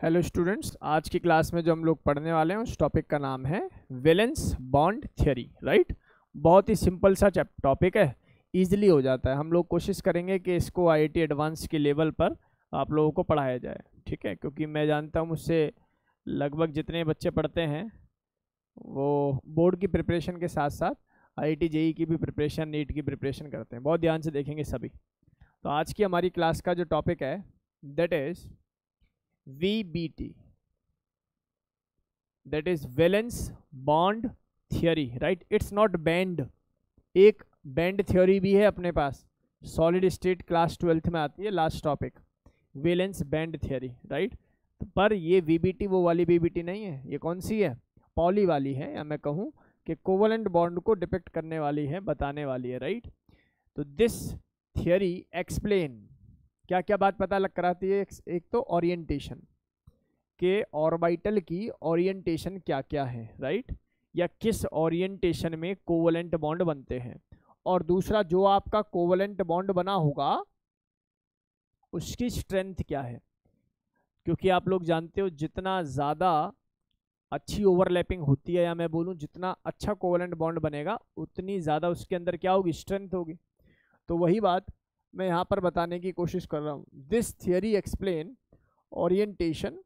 Hello students, आज की class में जो हम लोग पढ़ने वाले हैं उस टॉपिक का नाम है वैलेंस बॉन्ड थ्योरी। राइट, बहुत ही सिंपल सा टॉपिक है, इजीली हो जाता है। हम लोग कोशिश करेंगे कि इसको आईआईटी एडवांस के लेवल पर आप लोगों को पढ़ाया जाए, ठीक है। क्योंकि मैं जानता हूँ मुझसे लगभग जितने बच्चे पढ़ते हैं वो बोर्ड की प्रिपरेशन के साथ साथ आईआईटी जेईई की भी प्रिपरेशन, नीट की प्रिपरेशन करते हैं। बहुत ध्यान से देखेंगे सभी। तो आज की हमारी क्लास का जो टॉपिक है that is VBT, that is valence bond theory. right, it's not band। एक बैंड थ्योरी भी है अपने पास, सॉलिड स्टेट क्लास 12th में आती है, last topic valence band theory. Right, पर ये VBT वो वाली VBT नहीं है। ये कौन सी है? पॉली वाली है, या मैं कहूँ कि कोवलेंट बॉन्ड को डिपिक्ट करने वाली है, बताने वाली है। राइट, तो दिस थियोरी एक्सप्लेन क्या क्या बात पता लग कराती है। एक तो ओरिएंटेशन के ऑर्बिटल की ओरिएंटेशन क्या क्या है, राइट, या किस ओरिएंटेशन में कोवलेंट बॉन्ड बनते हैं। और दूसरा, जो आपका कोवलेंट बॉन्ड बना होगा उसकी स्ट्रेंथ क्या है। क्योंकि आप लोग जानते हो जितना ज़्यादा अच्छी ओवरलैपिंग होती है, या मैं बोलूँ जितना अच्छा कोवलेंट बॉन्ड बनेगा उतनी ज़्यादा उसके अंदर क्या होगी, स्ट्रेंथ होगी। तो वही बात मैं यहाँ पर बताने की कोशिश कर रहा हूँ। This theory explain orientation,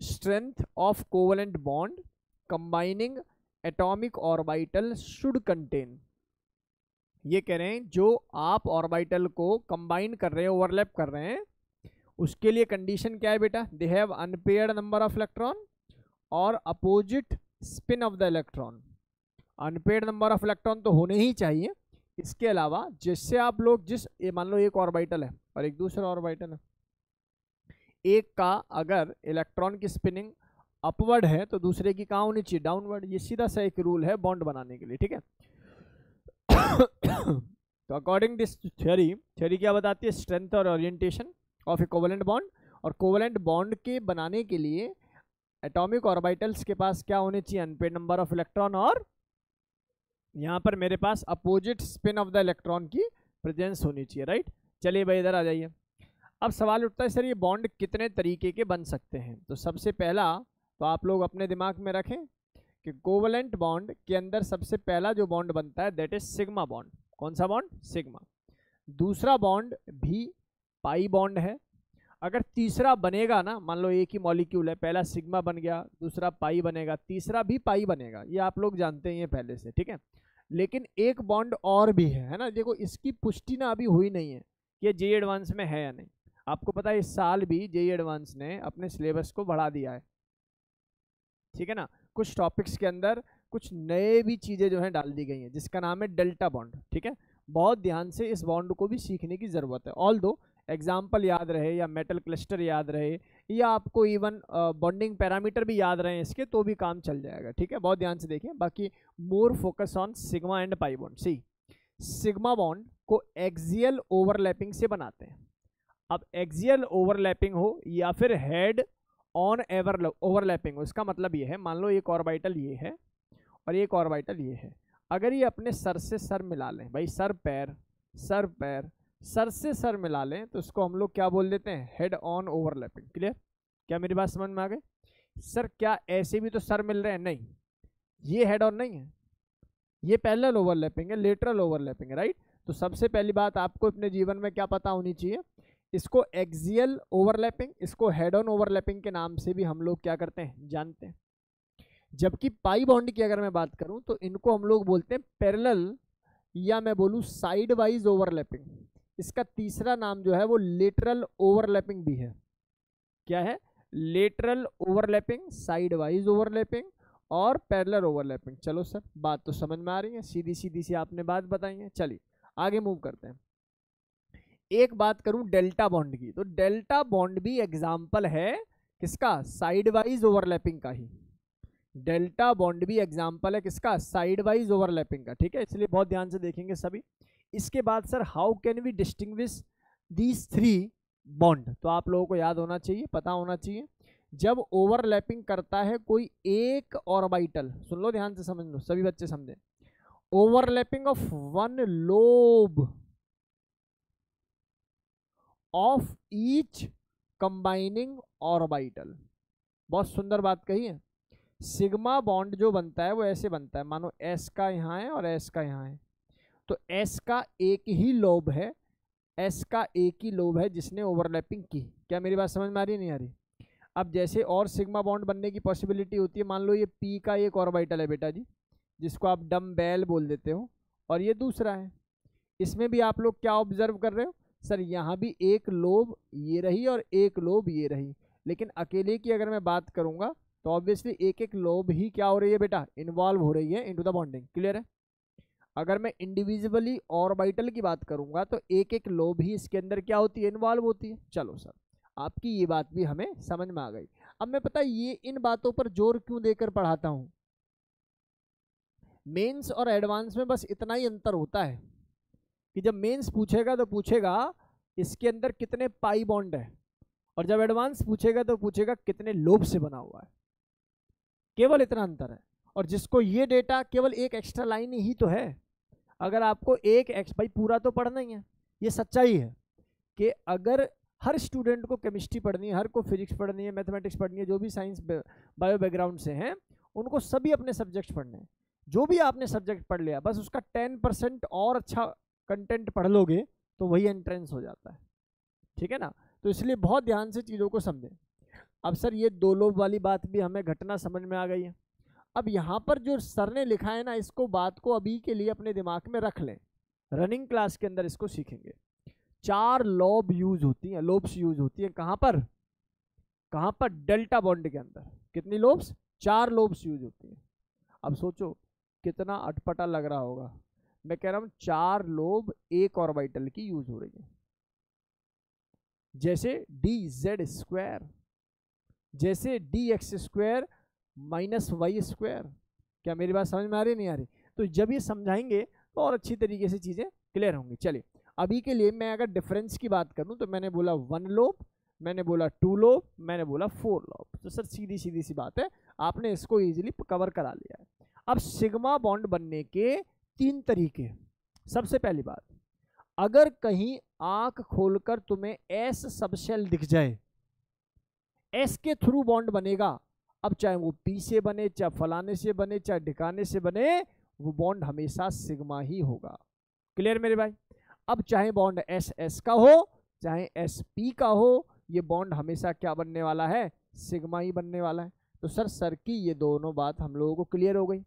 strength of covalent bond combining atomic orbital should contain। ये कह रहे हैं जो आप ऑर्बिटल को कंबाइन कर रहे हैं, ओवरलैप कर रहे हैं, उसके लिए कंडीशन क्या है बेटा? They have unpaired number of electron और opposite spin of the electron. Unpaired number of electron तो होने ही चाहिए। इसके अलावा जिससे आप लोग मान लो एक ऑर्बिटल है और एक दूसरा ऑर्बिटल है, एक का अगर इलेक्ट्रॉन की स्पिनिंग अपवर्ड है तो दूसरे की कहाँ होनी चाहिए, डाउनवर्ड। ये सीधा सा एक रूल है बॉन्ड बनाने के लिए, ठीक है। तो अकॉर्डिंग दिस थ्योरी क्या बताती है? स्ट्रेंथ और orientation of A covalent bond. और कोवलेंट बॉन्ड के बनाने के लिए एटॉमिक ऑर्बिटल्स के पास क्या होने चाहिए? अनपेयर्ड नंबर ऑफ इलेक्ट्रॉन, और यहाँ पर मेरे पास opposite spin of the electron की प्रेजेंस होनी चाहिए। राइट, चलिए भाई इधर आ जाइए। अब सवाल उठता है, सर ये बॉन्ड कितने तरीके के बन सकते हैं? तो सबसे पहला तो आप लोग अपने दिमाग में रखें कि कोवलेंट बॉन्ड के अंदर सबसे पहला जो बॉन्ड बनता है दैट इज सिग्मा बॉन्ड। कौन सा बॉन्ड? सिग्मा। दूसरा बॉन्ड भी पाई बॉन्ड है। अगर तीसरा बनेगा ना, मान लो एक ही मॉलिक्यूल है, पहला सिग्मा बन गया, दूसरा पाई बनेगा, तीसरा भी पाई बनेगा, ये आप लोग जानते हैं ये पहले से, ठीक है। लेकिन एक बॉन्ड और भी है ना, देखो इसकी पुष्टि ना अभी हुई नहीं है कि जेईई एडवांस में है या नहीं। आपको पता है इस साल भी जेईई एडवांस ने अपने सिलेबस को बढ़ा दिया है, ठीक है ना। कुछ टॉपिक्स के अंदर कुछ नए भी चीज़ें जो हैं डाल दी गई हैं, जिसका नाम है डेल्टा बॉन्ड, ठीक है। बहुत ध्यान से इस बॉन्ड को भी सीखने की ज़रूरत है। ऑल दो एग्जाम्पल याद रहे, या मेटल क्लस्टर याद रहे, या आपको इवन बॉन्डिंग पैरामीटर भी याद रहे इसके, तो भी काम चल जाएगा, ठीक है। बहुत ध्यान से देखिए। बाकी more focus on sigma and pi bond. See, sigma bond को एक्सियल ओवरलैपिंग से बनाते हैं। अब एक्सियल ओवरलैपिंग हो या फिर हेड ऑन एवर ओवरलैपिंग हो, इसका मतलब ये है, मान लो एक ऑर्बिटल ये है और एक ऑर्बिटल ये है। अगर ये अपने सर से सर मिला लें, भाई सर पैर सर पैर, सर से सर मिला लें, तो इसको हम लोग क्या बोल देते हैं? Head on overlapping. क्लियर? क्या मेरी बात समझ में आ गई? सर क्या ऐसे भी तो सर मिल रहे हैं? नहीं, ये हेड ऑन नहीं है, ये पैरेलल ओवरलैपिंग है, लेटरल ओवरलैपिंग है। राइट, तो सबसे पहली बात आपको अपने जीवन में क्या पता होनी चाहिए? इसको एक्सियल ओवरलैपिंग, इसको हेड ऑन ओवरलैपिंग के नाम से भी हम लोग क्या करते हैं, जानते हैं। जबकि पाई बॉन्ड की अगर मैं बात करूं तो इनको हम लोग बोलते हैं पैरेलल, या मैं बोलूं साइड वाइज ओवरलैपिंग। इसका तीसरा नाम जो है वो लेटरल ओवरलैपिंग भी है। क्या है? Lateral overlapping, side wise overlapping और पैरेलल ओवरलैपिंग। चलो सर, बात तो समझ में आ रही है, सीधी सीधी सी आपने बात बताई है। चलिए आगे मूव करते हैं। एक बात करूं डेल्टा बॉन्ड की, तो डेल्टा बॉन्ड भी एग्जाम्पल है किसका? साइड वाइज ओवरलैपिंग का ही। डेल्टा बॉन्ड भी एग्जाम्पल है किसका? साइड वाइज ओवरलैपिंग का, ठीक है। इसलिए बहुत ध्यान से देखेंगे सभी। इसके बाद sir how can we distinguish these three bond? तो आप लोगों को याद होना चाहिए, पता होना चाहिए, जब ओवरलैपिंग करता है कोई एक ऑर्बिटल, सुन लो ध्यान से, समझ लो सभी बच्चे समझें, overlapping of one lobe of each combining orbital. बहुत सुंदर बात कही है। सिग्मा बॉन्ड जो बनता है वो ऐसे बनता है, मानो एस का यहाँ है और एस का यहाँ है, तो एस का एक ही लोब है, एस का एक ही लोब है जिसने ओवरलैपिंग की। क्या मेरी बात समझ में आ रही है नहीं आ रही? अब जैसे और सिग्मा बॉन्ड बनने की पॉसिबिलिटी होती है, मान लो ये पी का एक ऑर्बिटल है बेटा जी, जिसको आप डम्बेल बोल देते हो, और ये दूसरा है। इसमें भी आप लोग क्या ऑब्जर्व कर रहे हो? सर यहाँ भी एक लोब ये रही और एक लोब ये रही, लेकिन अकेले की अगर मैं बात करूंगा तो ऑब्वियसली एक एक लोब ही क्या हो रही है बेटा, इन्वॉल्व हो रही है इनटू द बॉन्डिंग। क्लियर है? अगर मैं इंडिविजुअली ऑर्बिटल की बात करूंगा तो एक एक लोब ही इसके अंदर क्या होती है, इन्वॉल्व होती है। चलो सर, आपकी ये बात भी हमें समझ में आ गई। अब मैं पता ये इन बातों पर जोर क्यों देकर पढ़ाता हूं, मेंस और एडवांस में बस इतना ही अंतर होता है कि जब मेंस पूछेगा तो पूछेगा इसके अंदर कितने पाई बॉन्ड है, और जब एडवांस पूछेगा तो पूछेगा कितने लोब से बना हुआ है। केवल इतना अंतर है। और जिसको ये डेटा केवल एक एक्स्ट्रा लाइन ही तो है, अगर आपको एक भाई पूरा तो पढ़ना ही है, ये सच्चाई है कि अगर हर स्टूडेंट को केमिस्ट्री पढ़नी है, हर को फिजिक्स पढ़नी है, मैथमेटिक्स पढ़नी है, जो भी साइंस बायो बैकग्राउंड से हैं उनको सभी अपने सब्जेक्ट पढ़ने हैं। जो भी आपने सब्जेक्ट पढ़ लिया बस उसका 10% और अच्छा कंटेंट पढ़ लोगे तो वही एंट्रेंस हो जाता है। ठीक है ना? तो इसलिए बहुत ध्यान से चीज़ों को समझें। अब सर ये दो लोब वाली बात भी हमें घटना समझ में आ गई है। अब यहाँ पर जो सर ने लिखा है ना, इसको बात को अभी के लिए अपने दिमाग में रख लें, रनिंग क्लास के अंदर इसको सीखेंगे। 4 लोब यूज होती हैं, लोब्स यूज होती हैं कहाँ पर, कहाँ पर? डेल्टा बॉन्ड के अंदर। कितनी लोब्स? 4 लोब्स यूज होती हैं। अब सोचो कितना अटपटा लग रहा होगा। मैं कह रहा हूँ 4 लोब एक ऑर्बिटल की यूज हो रही है, जैसे dz², जैसे dx² माइनस y²। क्या मेरी बात समझ में आ रही नहीं आ रही? तो जब ये समझाएंगे तो और अच्छी तरीके से चीजें क्लियर होंगी। चलिए अभी के लिए मैं अगर डिफरेंस की बात करूं तो मैंने बोला 1 लोब, मैंने बोला 2 लोब, मैंने बोला 4 लोब। तो सर सीधी सीधी सी बात है, आपने इसको इजीली कवर करा लिया है। अब सिग्मा बॉन्ड बनने के 3 तरीके। सबसे पहली बात, अगर कहीं आंख खोलकर तुम्हें एस सबशेल दिख जाए, एस के थ्रू बॉन्ड बनेगा। अब चाहे वो पी से बने, चाहे फलाने से बने, चाहे ढिकाने से बने, वो बॉन्ड हमेशा सिग्मा ही होगा। क्लियर मेरे भाई? अब चाहे बॉन्ड एस एस का हो, चाहे एस पी का हो, ये बॉन्ड हमेशा क्या बनने वाला है, सिग्मा ही बनने वाला है। तो सर की ये दोनों बात हम लोगों को क्लियर हो गई।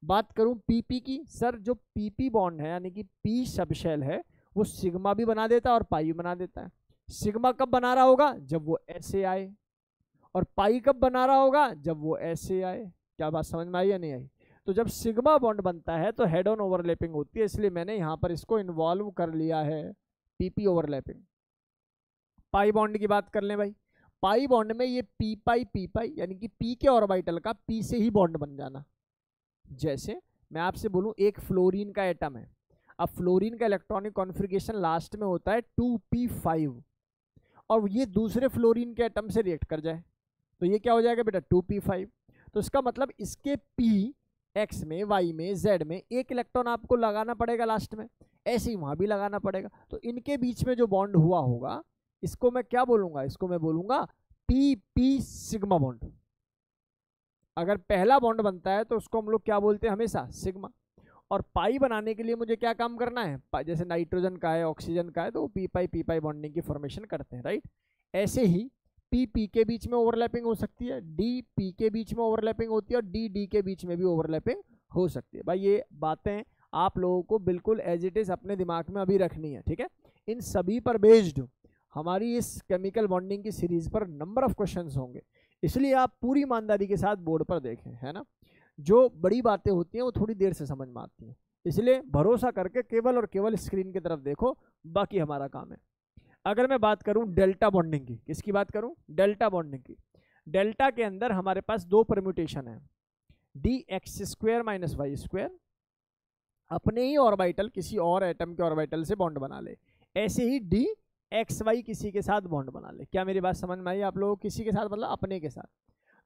बात करूं पीपी की, सर जो पीपी बॉन्ड है यानी कि पी सबशेल है, वो सिग्मा भी बना देता है और पाई भी बना देता है। सिग्मा कब बना रहा होगा? जब वो ऐसे आए। और पाई कब बना रहा होगा? जब वो ऐसे आए। क्या बात समझ में आई या नहीं आई? तो जब सिग्मा बॉन्ड बनता है तो हेड ऑन ओवरलैपिंग होती है, इसलिए मैंने यहां पर इसको इन्वॉल्व कर लिया है, पीपी ओवरलैपिंग। पाई बॉन्ड की बात कर लें भाई, पाई बॉन्ड में ये पी पाई यानी कि पी के ऑर्बिटल का पी से ही बॉन्ड बन जाना। जैसे मैं आपसे बोलूं एक फ्लोरीन का एटम है, अब फ्लोरीन का इलेक्ट्रॉनिक कॉन्फ़िगरेशन लास्ट में होता है 2p5, और ये दूसरे फ्लोरीन के एटम से रिएक्ट कर जाए तो ये क्या हो जाएगा बेटा, 2p5। तो इसका मतलब इसके p x में, y में, z में एक इलेक्ट्रॉन आपको लगाना पड़ेगा लास्ट में, ऐसे ही वहां भी लगाना पड़ेगा। तो इनके बीच में जो बॉन्ड हुआ होगा इसको मैं क्या बोलूंगा, इसको मैं बोलूंगा p सिग्मा बॉन्ड। अगर पहला बॉन्ड बनता है तो उसको हम लोग क्या बोलते हैं हमेशा, सिग्मा। और पाई बनाने के लिए मुझे क्या काम करना है, जैसे नाइट्रोजन का है, ऑक्सीजन का है, तो वो पी पाई बॉन्डिंग की फॉर्मेशन करते हैं, राइट। ऐसे ही पी के बीच में ओवरलैपिंग हो सकती है, डी पी के बीच में ओवरलैपिंग होती है, और डी के बीच में भी ओवरलैपिंग हो सकती है। भाई ये बातें आप लोगों को बिल्कुल एज इट इज अपने दिमाग में अभी रखनी है, ठीक है। इन सभी पर बेस्ड हमारी इस केमिकल बॉन्डिंग की सीरीज पर नंबर ऑफ क्वेश्चंस होंगे, इसलिए आप पूरी ईमानदारी के साथ बोर्ड पर देखें, है ना। जो बड़ी बातें होती हैं वो थोड़ी देर से समझ में आती हैं, इसलिए भरोसा करके केवल और केवल स्क्रीन की तरफ देखो, बाकी हमारा काम है। अगर मैं बात करूं डेल्टा बॉन्डिंग की, किसकी बात करूं, डेल्टा बॉन्डिंग की। डेल्टा के अंदर हमारे पास 2 परम्यूटेशन है, dx² माइनस y², अपने ही ऑर्बिटल किसी और एटम के ऑर्बिटल से बॉन्ड बना ले, ऐसे ही dxy किसी के साथ बॉन्ड बना ले। क्या मेरी बात समझ में आई आप लोगों? किसी के साथ मतलब अपने के साथ।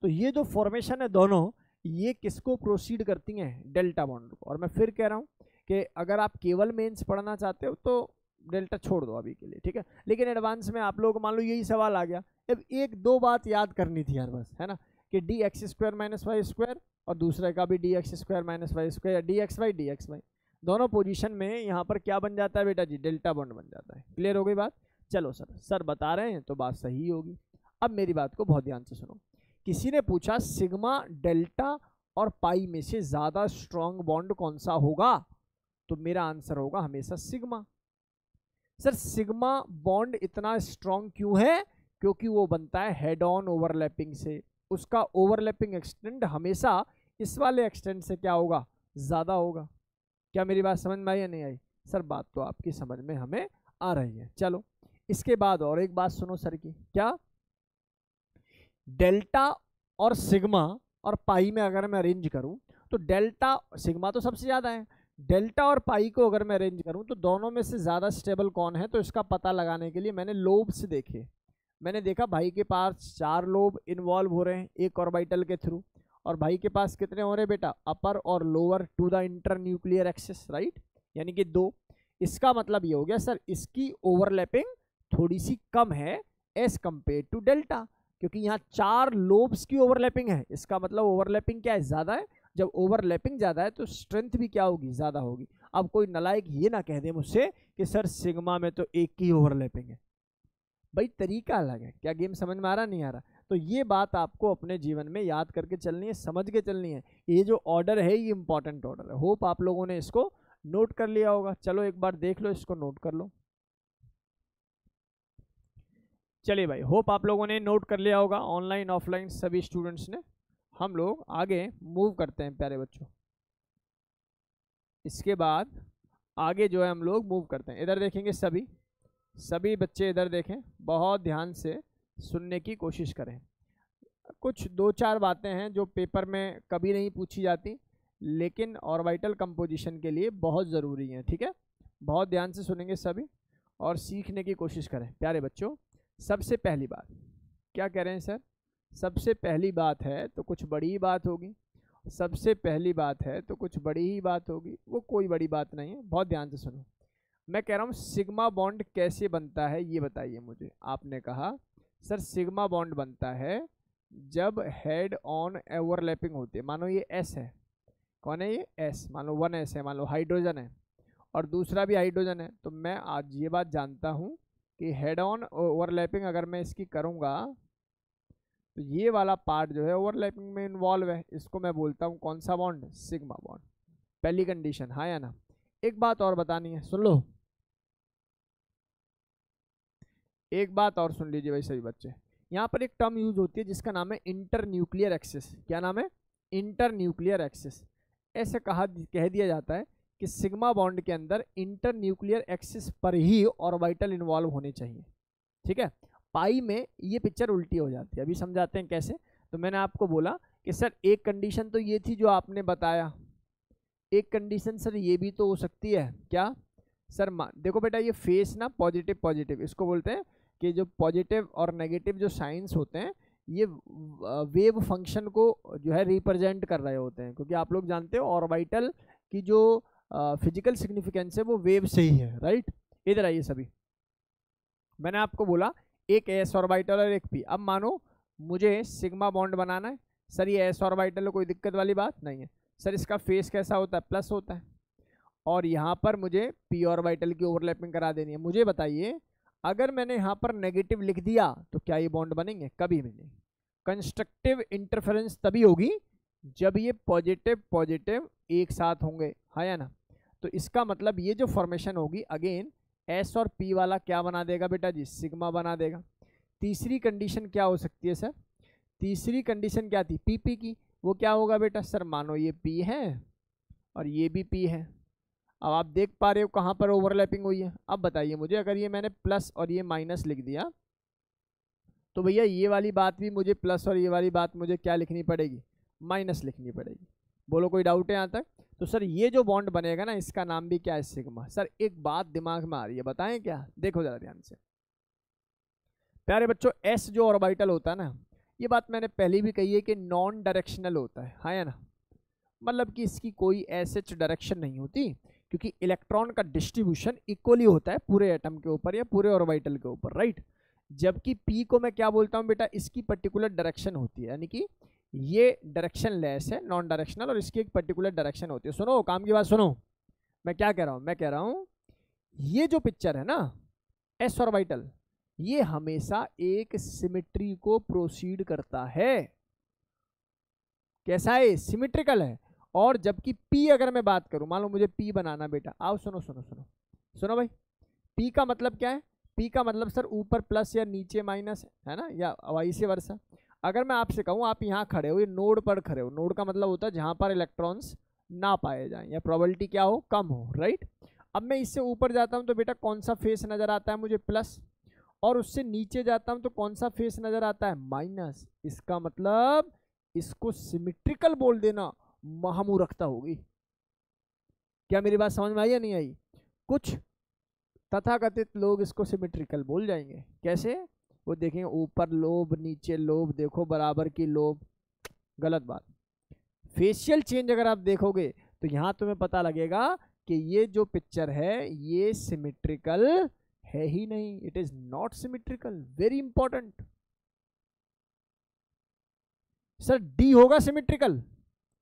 तो ये जो फॉर्मेशन है दोनों, ये किसको प्रोसीड करती हैं, डेल्टा बॉन्ड को। और मैं फिर कह रहा हूं कि अगर आप केवल मेंस पढ़ना चाहते हो तो डेल्टा छोड़ दो अभी के लिए, ठीक है। लेकिन एडवांस में आप लोग को मान लो यही सवाल आ गया, अब एक दो बात याद करनी थी यार बस, है ना, कि d x square minus y square और दूसरे का भी d x square minus y square या डी एक्स वाई दोनों पोजीशन में यहाँ पर क्या बन जाता है बेटा जी, डेल्टा बॉन्ड बन जाता है। क्लियर हो गई बात? चलो सर बता रहे हैं तो बात सही होगी। अब मेरी बात को बहुत ध्यान से सुनो। किसी ने पूछा सिग्मा डेल्टा और पाई में से ज्यादा स्ट्रॉन्ग बॉन्ड कौन सा होगा, तो मेरा आंसर होगा हमेशा सिग्मा। सर सिग्मा बॉन्ड इतना स्ट्रॉन्ग क्यों है? क्योंकि वो बनता है हेड ऑन ओवरलैपिंग से, उसका ओवरलैपिंग एक्सटेंड हमेशा इस वाले एक्सटेंड से क्या होगा, ज्यादा होगा। क्या मेरी बात समझ में आई या नहीं आई? सर बात तो आपकी समझ में हमें आ रही है। चलो इसके बाद और एक बात सुनो सर की, क्या डेल्टा और सिग्मा और पाई में अगर मैं अरेंज करूं तो डेल्टा सिग्मा तो सबसे ज्यादा है, डेल्टा और पाई को अगर मैं अरेंज करूं तो दोनों में से ज्यादा स्टेबल कौन है, तो इसका पता लगाने के लिए मैंने लोब्स देखे। मैंने देखा भाई के पास 4 लोब इन्वॉल्व हो रहे हैं एक ऑर्बिटल के थ्रू, और भाई के पास कितने हो रहे हैं बेटा, अपर और lower to the inter nuclear axis, right, यानी कि 2। इसका मतलब ये हो गया सर इसकी ओवरलैपिंग थोड़ी सी कम है एज कंपेयर टू डेल्टा, क्योंकि यहाँ 4 लोब्स की ओवरलैपिंग है। इसका मतलब ओवरलैपिंग क्या है, ज्यादा है। जब ओवरलैपिंग ज्यादा है तो स्ट्रेंथ भी क्या होगी, ज्यादा होगी। अब कोई नलायक ये ना कह दे मुझसे कि सर सिग्मा में तो एक की ओवरलैपिंग है। भाई तरीका अलग है। क्या गेम समझ में आ रहा, नहीं आ रहा? तो ये बात आपको अपने जीवन में याद करके चलनी है, समझ के चलनी है। ये जो ऑर्डर है ये इंपॉर्टेंट ऑर्डर है। होप आप लोगों ने इसको नोट कर लिया होगा। चलो एक बार देख लो, इसको नोट कर लो। चलिए भाई, होप आप लोगों ने नोट कर लिया होगा, ऑनलाइन ऑफलाइन सभी स्टूडेंट्स ने। हम लोग आगे मूव करते हैं प्यारे बच्चों। इसके बाद आगे जो है हम लोग मूव करते हैं। इधर देखेंगे सभी बच्चे इधर देखें, बहुत ध्यान से सुनने की कोशिश करें। कुछ 2-4 बातें हैं जो पेपर में कभी नहीं पूछी जाती, लेकिन ऑर्बिटल कंपोजिशन के लिए बहुत ज़रूरी है, ठीक है। बहुत ध्यान से सुनेंगे सभी और सीखने की कोशिश करें प्यारे बच्चों। सबसे पहली बात क्या कह रहे हैं सर? सबसे पहली बात है तो कुछ बड़ी ही बात होगी, सबसे पहली बात है तो कुछ बड़ी ही बात होगी। वो कोई बड़ी बात नहीं है, बहुत ध्यान से सुनो। मैं कह रहा हूँ सिग्मा बॉन्ड कैसे बनता है ये बताइए मुझे। आपने कहा सर सिग्मा बॉन्ड बनता है जब हेड ऑन ओवरलैपिंग होती है। मानो ये एस है, कौन है ये? एस। मान लो 1s है, मान लो हाइड्रोजन है और दूसरा भी हाइड्रोजन है। तो मैं आज ये बात जानता हूँ कि हेड ऑन ओवरलैपिंग अगर मैं इसकी करूँगा तो ये वाला पार्ट जो है ओवरलैपिंग में इन्वॉल्व है, इसको मैं बोलता हूँ कौन सा बॉन्ड? Sigma bond. पहली कंडीशन, हाँ या ना? एक बात और बतानी है, सुन लो। एक बात और सुन लीजिए भाई सभी बच्चे। यहाँ पर एक टर्म यूज होती है जिसका नाम है इंटर न्यूक्लियर एक्सिस। क्या नाम है? Inter nuclear axis. ऐसे कह दिया जाता है कि सिग्मा बॉन्ड के अंदर इंटर न्यूक्लियर एक्सिस पर ही ऑर्बिटल इन्वॉल्व होने चाहिए, ठीक है। पाई में ये पिक्चर उल्टी हो जाती है। अभी समझाते हैं कैसे। तो मैंने आपको बोला कि सर एक कंडीशन तो ये थी जो आपने बताया, एक कंडीशन सर ये भी तो हो सकती है। क्या सर? देखो बेटा ये फेस ना पॉजिटिव पॉजिटिव, इसको बोलते हैं कि जो पॉजिटिव और नेगेटिव जो साइंस होते हैं ये वेव फंक्शन को जो है रिप्रेजेंट कर रहे होते हैं, क्योंकि आप लोग जानते हो ऑर्बिटल की जो फिजिकल सिग्निफिकेंस है वो वेव से ही है, राइट। इधर आइए सभी। मैंने आपको बोला एक एस ऑर्बिटल और एक पी। अब मानो मुझे सिग्मा बॉन्ड बनाना है। सर ये एस ऑर्बिटल है, कोई दिक्कत वाली बात नहीं है। सर इसका फेस कैसा होता है? प्लस होता है। और यहाँ पर मुझे पी ऑर्बिटल की ओवरलैपिंग करा देनी है। मुझे बताइए अगर मैंने यहाँ पर नेगेटिव लिख दिया तो क्या ये बॉन्ड बनेंगे? कभी भी नहीं। कंस्ट्रक्टिव इंटरफेरेंस तभी होगी जब ये पॉजिटिव पॉजिटिव एक साथ होंगे, हाँ या ना? तो इसका मतलब ये जो फॉर्मेशन होगी अगेन एस और पी वाला क्या बना देगा बेटा जी? सिग्मा बना देगा। तीसरी कंडीशन क्या हो सकती है सर? तीसरी कंडीशन क्या थी? पी की। वो क्या होगा बेटा? सर मानो ये पी है और ये भी पी है। अब आप देख पा रहे हो कहाँ पर ओवरलैपिंग हुई है। अब बताइए मुझे, अगर ये मैंने प्लस और ये माइनस लिख दिया तो भैया ये वाली बात भी मुझे प्लस और ये वाली बात मुझे क्या लिखनी पड़ेगी? माइनस लिखनी पड़ेगी। बोलो कोई डाउट है यहाँ तक? तो सर ये जो बॉन्ड बनेगा ना इसका नाम भी क्या है? सिग्मा। सर एक बात दिमाग में आ रही है, बताएं क्या? देखो जरा ध्यान से प्यारे बच्चों। एस जो ऑर्बिटल होता है ना, ये बात मैंने पहले भी कही है कि नॉन डायरेक्शनल होता है, हाँ या ना? मतलब कि इसकी कोई एसएच डायरेक्शन नहीं होती। क्योंकि इलेक्ट्रॉन का डिस्ट्रीब्यूशन इक्वली होता है पूरे एटम के ऊपर या पूरे ऑर्बिटल के ऊपर, राइट। जबकि पी को मैं क्या बोलता हूँ बेटा, इसकी पर्टिकुलर डायरेक्शन होती है, यानी कि ये डायरेक्शन लेस है, नॉन डायरेक्शनल, और इसकी एक पर्टिकुलर डायरेक्शन होती है। सुनो, काम की बात सुनो, मैं क्या कह रहा हूँ, मैं कह रहा हूँ ये जो पिक्चर है ना एस ऑर्बिटल, ये हमेशा एक सिमेट्री को प्रोसीड करता है। कैसा है, सिमेट्रिकल है। और जबकि पी अगर मैं बात करूं, मान लो मुझे पी बनाना बेटा, आओ सुनो सुनो सुनो सुनो भाई, पी का मतलब क्या है, पी का मतलब सर ऊपर प्लस या नीचे माइनस है ना, या वाइस वर्सा। अगर मैं आपसे कहूं आप यहाँ खड़े हो, ये नोड पर खड़े हो, नोड का मतलब होता है जहां पर इलेक्ट्रॉन्स ना पाए जाएं या प्रोबेबिलिटी क्या हो, कम हो, राइट। अब मैं इससे ऊपर जाता हूं तो बेटा कौन सा फेस नजर आता है मुझे, प्लस, और उससे नीचे जाता हूं तो कौन सा फेस नजर आता है, माइनस। इसका मतलब इसको सिमेट्रिकल बोल देना महामूर्खता होगी। क्या मेरी बात समझ में आई या नहीं आई? कुछ तथाकथित लोग इसको सिमेट्रिकल बोल जाएंगे। कैसे? वो देखेंगे ऊपर लोब नीचे लोब, देखो बराबर की लोब। गलत बात। फेशियल चेंज अगर आप देखोगे तो यहां तुम्हें पता लगेगा कि ये जो पिक्चर है ये सिमेट्रिकल है ही नहीं, it is not symmetrical. Very important. Sir D होगा सिमेट्रिकल,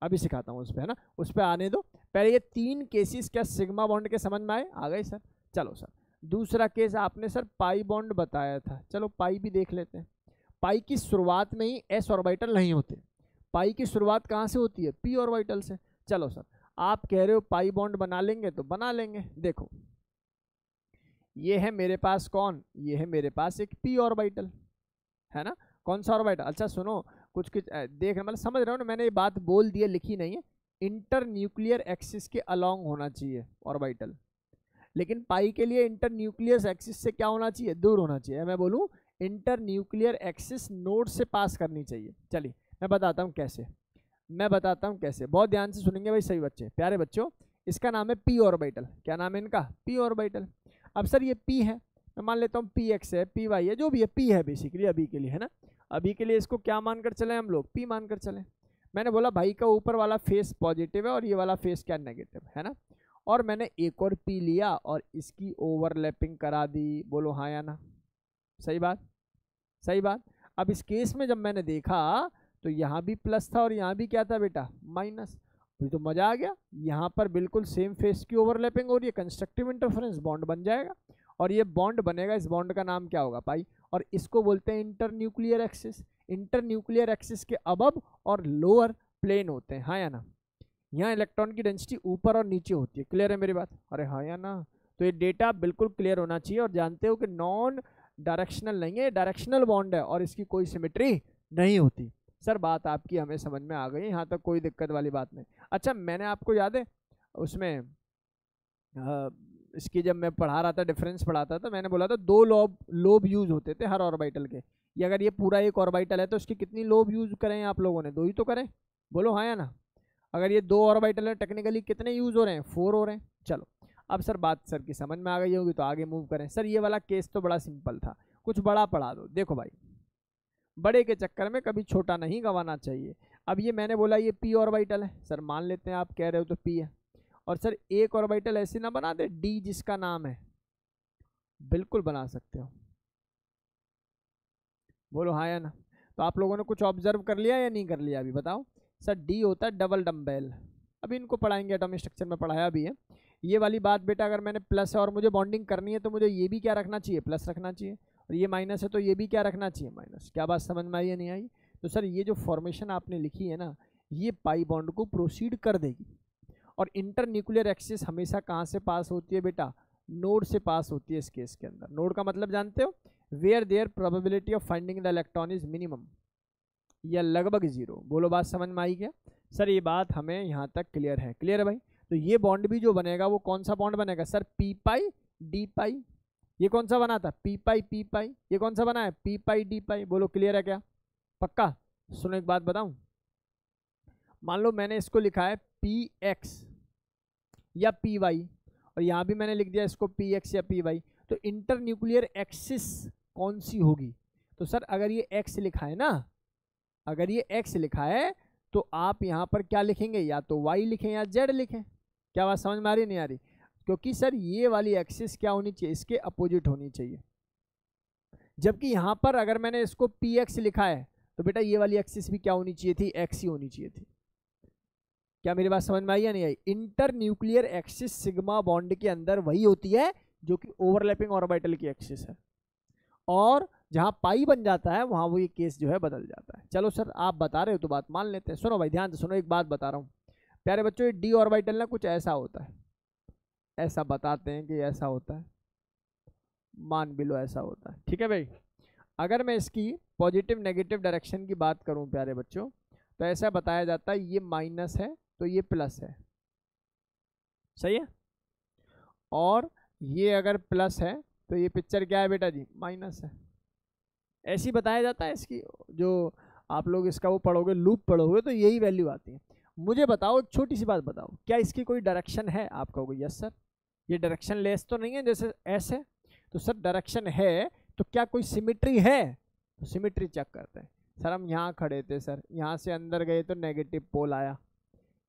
अभी सिखाता हूं उस पर, है ना, उस पर आने दो। पहले ये 3 केसेस क्या सिग्मा बॉन्ड के समझ में आए? आ गए सर। चलो सर दूसरा केस आपने सर पाई बॉन्ड बताया था, चलो पाई भी देख लेते हैं। पाई की शुरुआत में ही एस ऑर्बिटल नहीं होते, पाई की शुरुआत कहाँ से होती है, पी ऑर्बिटल से। चलो सर आप कह रहे हो पाई बॉन्ड बना लेंगे तो बना लेंगे। देखो ये है मेरे पास कौन, ये है मेरे पास एक पी ऑर्बिटल, है ना। कौन सा ऑर्बिटल? अच्छा सुनो, कुछ देख मतलब समझ रहे हो ना, मैंने ये बात बोल दी है, लिखी नहीं है। इंटर न्यूक्लियर एक्सिस के अलोंग होना चाहिए ऑर्बिटल, लेकिन पाई के लिए इंटर न्यूक्लियर एक्सिस से क्या होना चाहिए, दूर होना चाहिए। मैं बोलूं इंटर न्यूक्लियर एक्सिस नोड से पास करनी चाहिए। चलिए मैं बताता हूँ कैसे, मैं बताता हूँ कैसे, बहुत ध्यान से सुनेंगे भाई सही बच्चे, प्यारे बच्चों। इसका नाम है पी ऑर्बिटल। क्या नाम है इनका? P orbital. अब सर ये पी है, मैं मान लेता हूँ पी एक्स है, पी वाई है, जो भी है पी है बेसिकली अभी के लिए, है ना। अभी के लिए इसको क्या मानकर चले हम लोग, पी मानकर चले। मैंने बोला भाई का ऊपर वाला फेस पॉजिटिव है और ये वाला फेस क्या नेगेटिव है ना, और मैंने एक और पी लिया और इसकी ओवरलैपिंग करा दी। बोलो हाँ या ना? सही बात, सही बात। अब इस केस में जब मैंने देखा तो यहाँ भी प्लस था और यहाँ भी क्या था बेटा, माइनस। फिर तो मजा आ गया, यहाँ पर बिल्कुल सेम फेस की ओवरलैपिंग और ये कंस्ट्रक्टिव इंटरफेरेंस बॉन्ड बन जाएगा, और ये बॉन्ड बनेगा, इस बॉन्ड का नाम क्या होगा, पाई। और इसको बोलते हैं inter nuclear axis. Inter nuclear axis के अबव और लोअर प्लेन होते हैं, हाँ या ना। यहाँ इलेक्ट्रॉन की डेंसिटी ऊपर और नीचे होती है। क्लियर है मेरी बात? अरे हाँ या ना? तो ये डेटा बिल्कुल क्लियर होना चाहिए। और जानते हो कि नॉन डायरेक्शनल नहीं है, डायरेक्शनल बॉन्ड है और इसकी कोई सिमेट्री नहीं होती। सर बात आपकी हमें समझ में आ गई, यहाँ तक कोई दिक्कत वाली बात नहीं। अच्छा मैंने आपको याद है उसमें इसकी जब मैं पढ़ा रहा था, डिफरेंस पढ़ाता था, मैंने बोला था 2 लोब यूज होते थे हर ऑर्बिटल के। ये अगर ये पूरा एक ऑर्बिटल है तो उसकी कितनी लोब यूज करें आप लोगों ने? 2 ही तो करें। बोलो हाँ या ना? अगर ये 2 ऑर्बिटल है टेक्निकली कितने यूज हो रहे हैं? 4 हो रहे हैं। चलो अब सर बात सर की समझ में आ गई होगी तो आगे मूव करें। सर ये वाला केस तो बड़ा सिंपल था, कुछ बड़ा पढ़ा दो। देखो भाई बड़े के चक्कर में कभी छोटा नहीं गंवाना चाहिए। अब ये मैंने बोला ये पी ऑर्बिटल है, सर मान लेते हैं आप कह रहे हो तो पी है। और सर एक ऑर्बिटल ऐसे ना बना दे डी जिसका नाम है? बिल्कुल बना सकते हो। बोलो हाँ या ना? तो आप लोगों ने कुछ ऑब्जर्व कर लिया या नहीं कर लिया अभी बताओ। सर डी होता है डबल डम्बेल, अभी इनको पढ़ाएंगे, एटॉमिक स्ट्रक्चर में पढ़ाया भी है ये वाली बात बेटा। अगर मैंने प्लस है और मुझे बॉन्डिंग करनी है तो मुझे ये भी क्या रखना चाहिए, प्लस रखना चाहिए। और ये माइनस है तो ये भी क्या रखना चाहिए, माइनस। क्या बात समझ में आई या नहीं आई? तो सर ये जो फॉर्मेशन आपने लिखी है ना, ये पाई बॉन्ड को प्रोसीड कर देगी। और इंटर न्यूक्लियर एक्सिस हमेशा कहाँ से पास होती है बेटा? नोड से पास होती है इस केस के अंदर। नोड का मतलब जानते हो? Where there probability of finding the electron is minimum, या लगभग 0। बोलो बात समझ में आई क्या? सर ये बात हमें यहाँ तक क्लियर है? क्लियर है भाई? तो ये बॉन्ड भी जो बनेगा वो कौन सा बॉन्ड बनेगा सर? पी पाई डी पाई। ये कौन सा बना था? पी पाई पी पाई। ये कौन सा बना है? पी पाई डी पाई। बोलो क्लियर है क्या? पक्का? सुनो एक बात बताऊं, मान लो मैंने इसको लिखा है पी एक्स या पी वाई, और यहाँ भी मैंने लिख दिया इसको पी एक्स या पी वाई, तो इंटर न्यूक्लियर एक्सिस कौन सी होगी? तो सर अगर ये एक्स लिखा है ना, अगर ये एक्स लिखा है तो आप यहाँ पर क्या लिखेंगे? या तो वाई लिखें या जेड लिखें। क्या बात समझ में आ रही नहीं आ रही? क्योंकि सर ये वाली एक्सिस क्या होनी चाहिए, इसके अपोजिट होनी चाहिए। जबकि यहाँ पर अगर मैंने इसको पी एक्स लिखा है तो बेटा ये वाली एक्सिस भी क्या होनी चाहिए थी, एक्स ही होनी चाहिए थी। क्या मेरी बात समझ में आई या नहीं आई? Inter nuclear axis sigma bond के अंदर वही होती है जो कि ओवरलैपिंग ऑर्बिटल की एक्सिस है, और जहां पाई बन जाता है वहां वो ये केस जो है बदल जाता है। चलो सर आप बता रहे हो तो बात मान लेते हैं। सुनो भाई ध्यान से सुनो, एक बात बता रहा हूँ प्यारे बच्चों, ये डी ऑर्बिटल ना कुछ ऐसा होता है, ऐसा बताते हैं कि ऐसा होता है, मान भी लो ऐसा होता है, ठीक है भाई। अगर मैं इसकी पॉजिटिव नेगेटिव डायरेक्शन की बात करूं प्यारे बच्चों, तो ऐसा बताया जाता है ये माइनस है तो ये प्लस है, सही है, और ये अगर प्लस है तो ये पिक्चर क्या है बेटा जी, माइनस है। ऐसे ही बताया जाता है इसकी, जो आप लोग इसका वो पढ़ोगे, लूप पढ़ोगे तो यही वैल्यू आती है। मुझे बताओ एक छोटी सी बात बताओ, क्या इसकी कोई डायरेक्शन है? आप कहोगे यस सर, ये डायरेक्शन लेस तो नहीं है जैसे एस है, तो सर डायरेक्शन है तो क्या कोई सिमिट्री है? तो सिमिट्री चेक करते हैं। सर हम यहाँ खड़े थे सर, यहाँ से अंदर गए तो नेगेटिव पोल आया,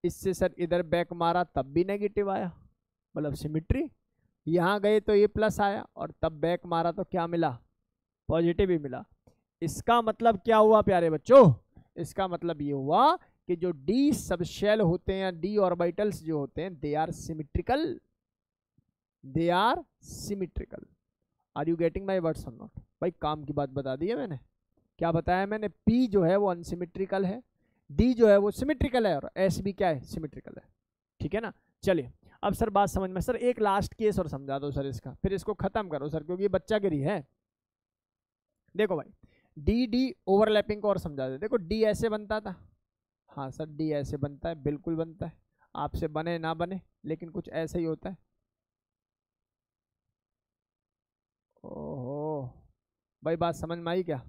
इससे सर इधर बैक मारा तब भी नेगेटिव आया, मतलब सिमिट्री। यहाँ गए तो ये प्लस आया और तब बैक मारा तो क्या मिला, पॉजिटिव ही मिला। इसका मतलब क्या हुआ प्यारे बच्चों? इसका मतलब ये हुआ कि जो डी सबशेल होते हैं, डी ऑर्बिटल्स जो होते हैं, they are symmetrical, they are symmetrical. Are you getting my words or not? भाई काम की बात बता दी है मैंने। क्या बताया मैंने? पी जो है वो अनसिमिट्रिकल है, डी जो है वो सिमिट्रिकल है, और एस भी क्या है, सिमिट्रिकल है, ठीक है ना। चलिए अब सर बात समझ में। सर एक लास्ट केस और समझा दो सर इसका, फिर इसको खत्म करो सर, क्योंकि ये बच्चा गिरी है। देखो भाई डी डी ओवरलैपिंग को और समझा दे। देखो डी ऐसे बनता था, हाँ सर डी ऐसे बनता है, बिल्कुल बनता है, आपसे बने ना बने लेकिन कुछ ऐसे ही होता है। ओहो भाई बात समझ में आई क्या?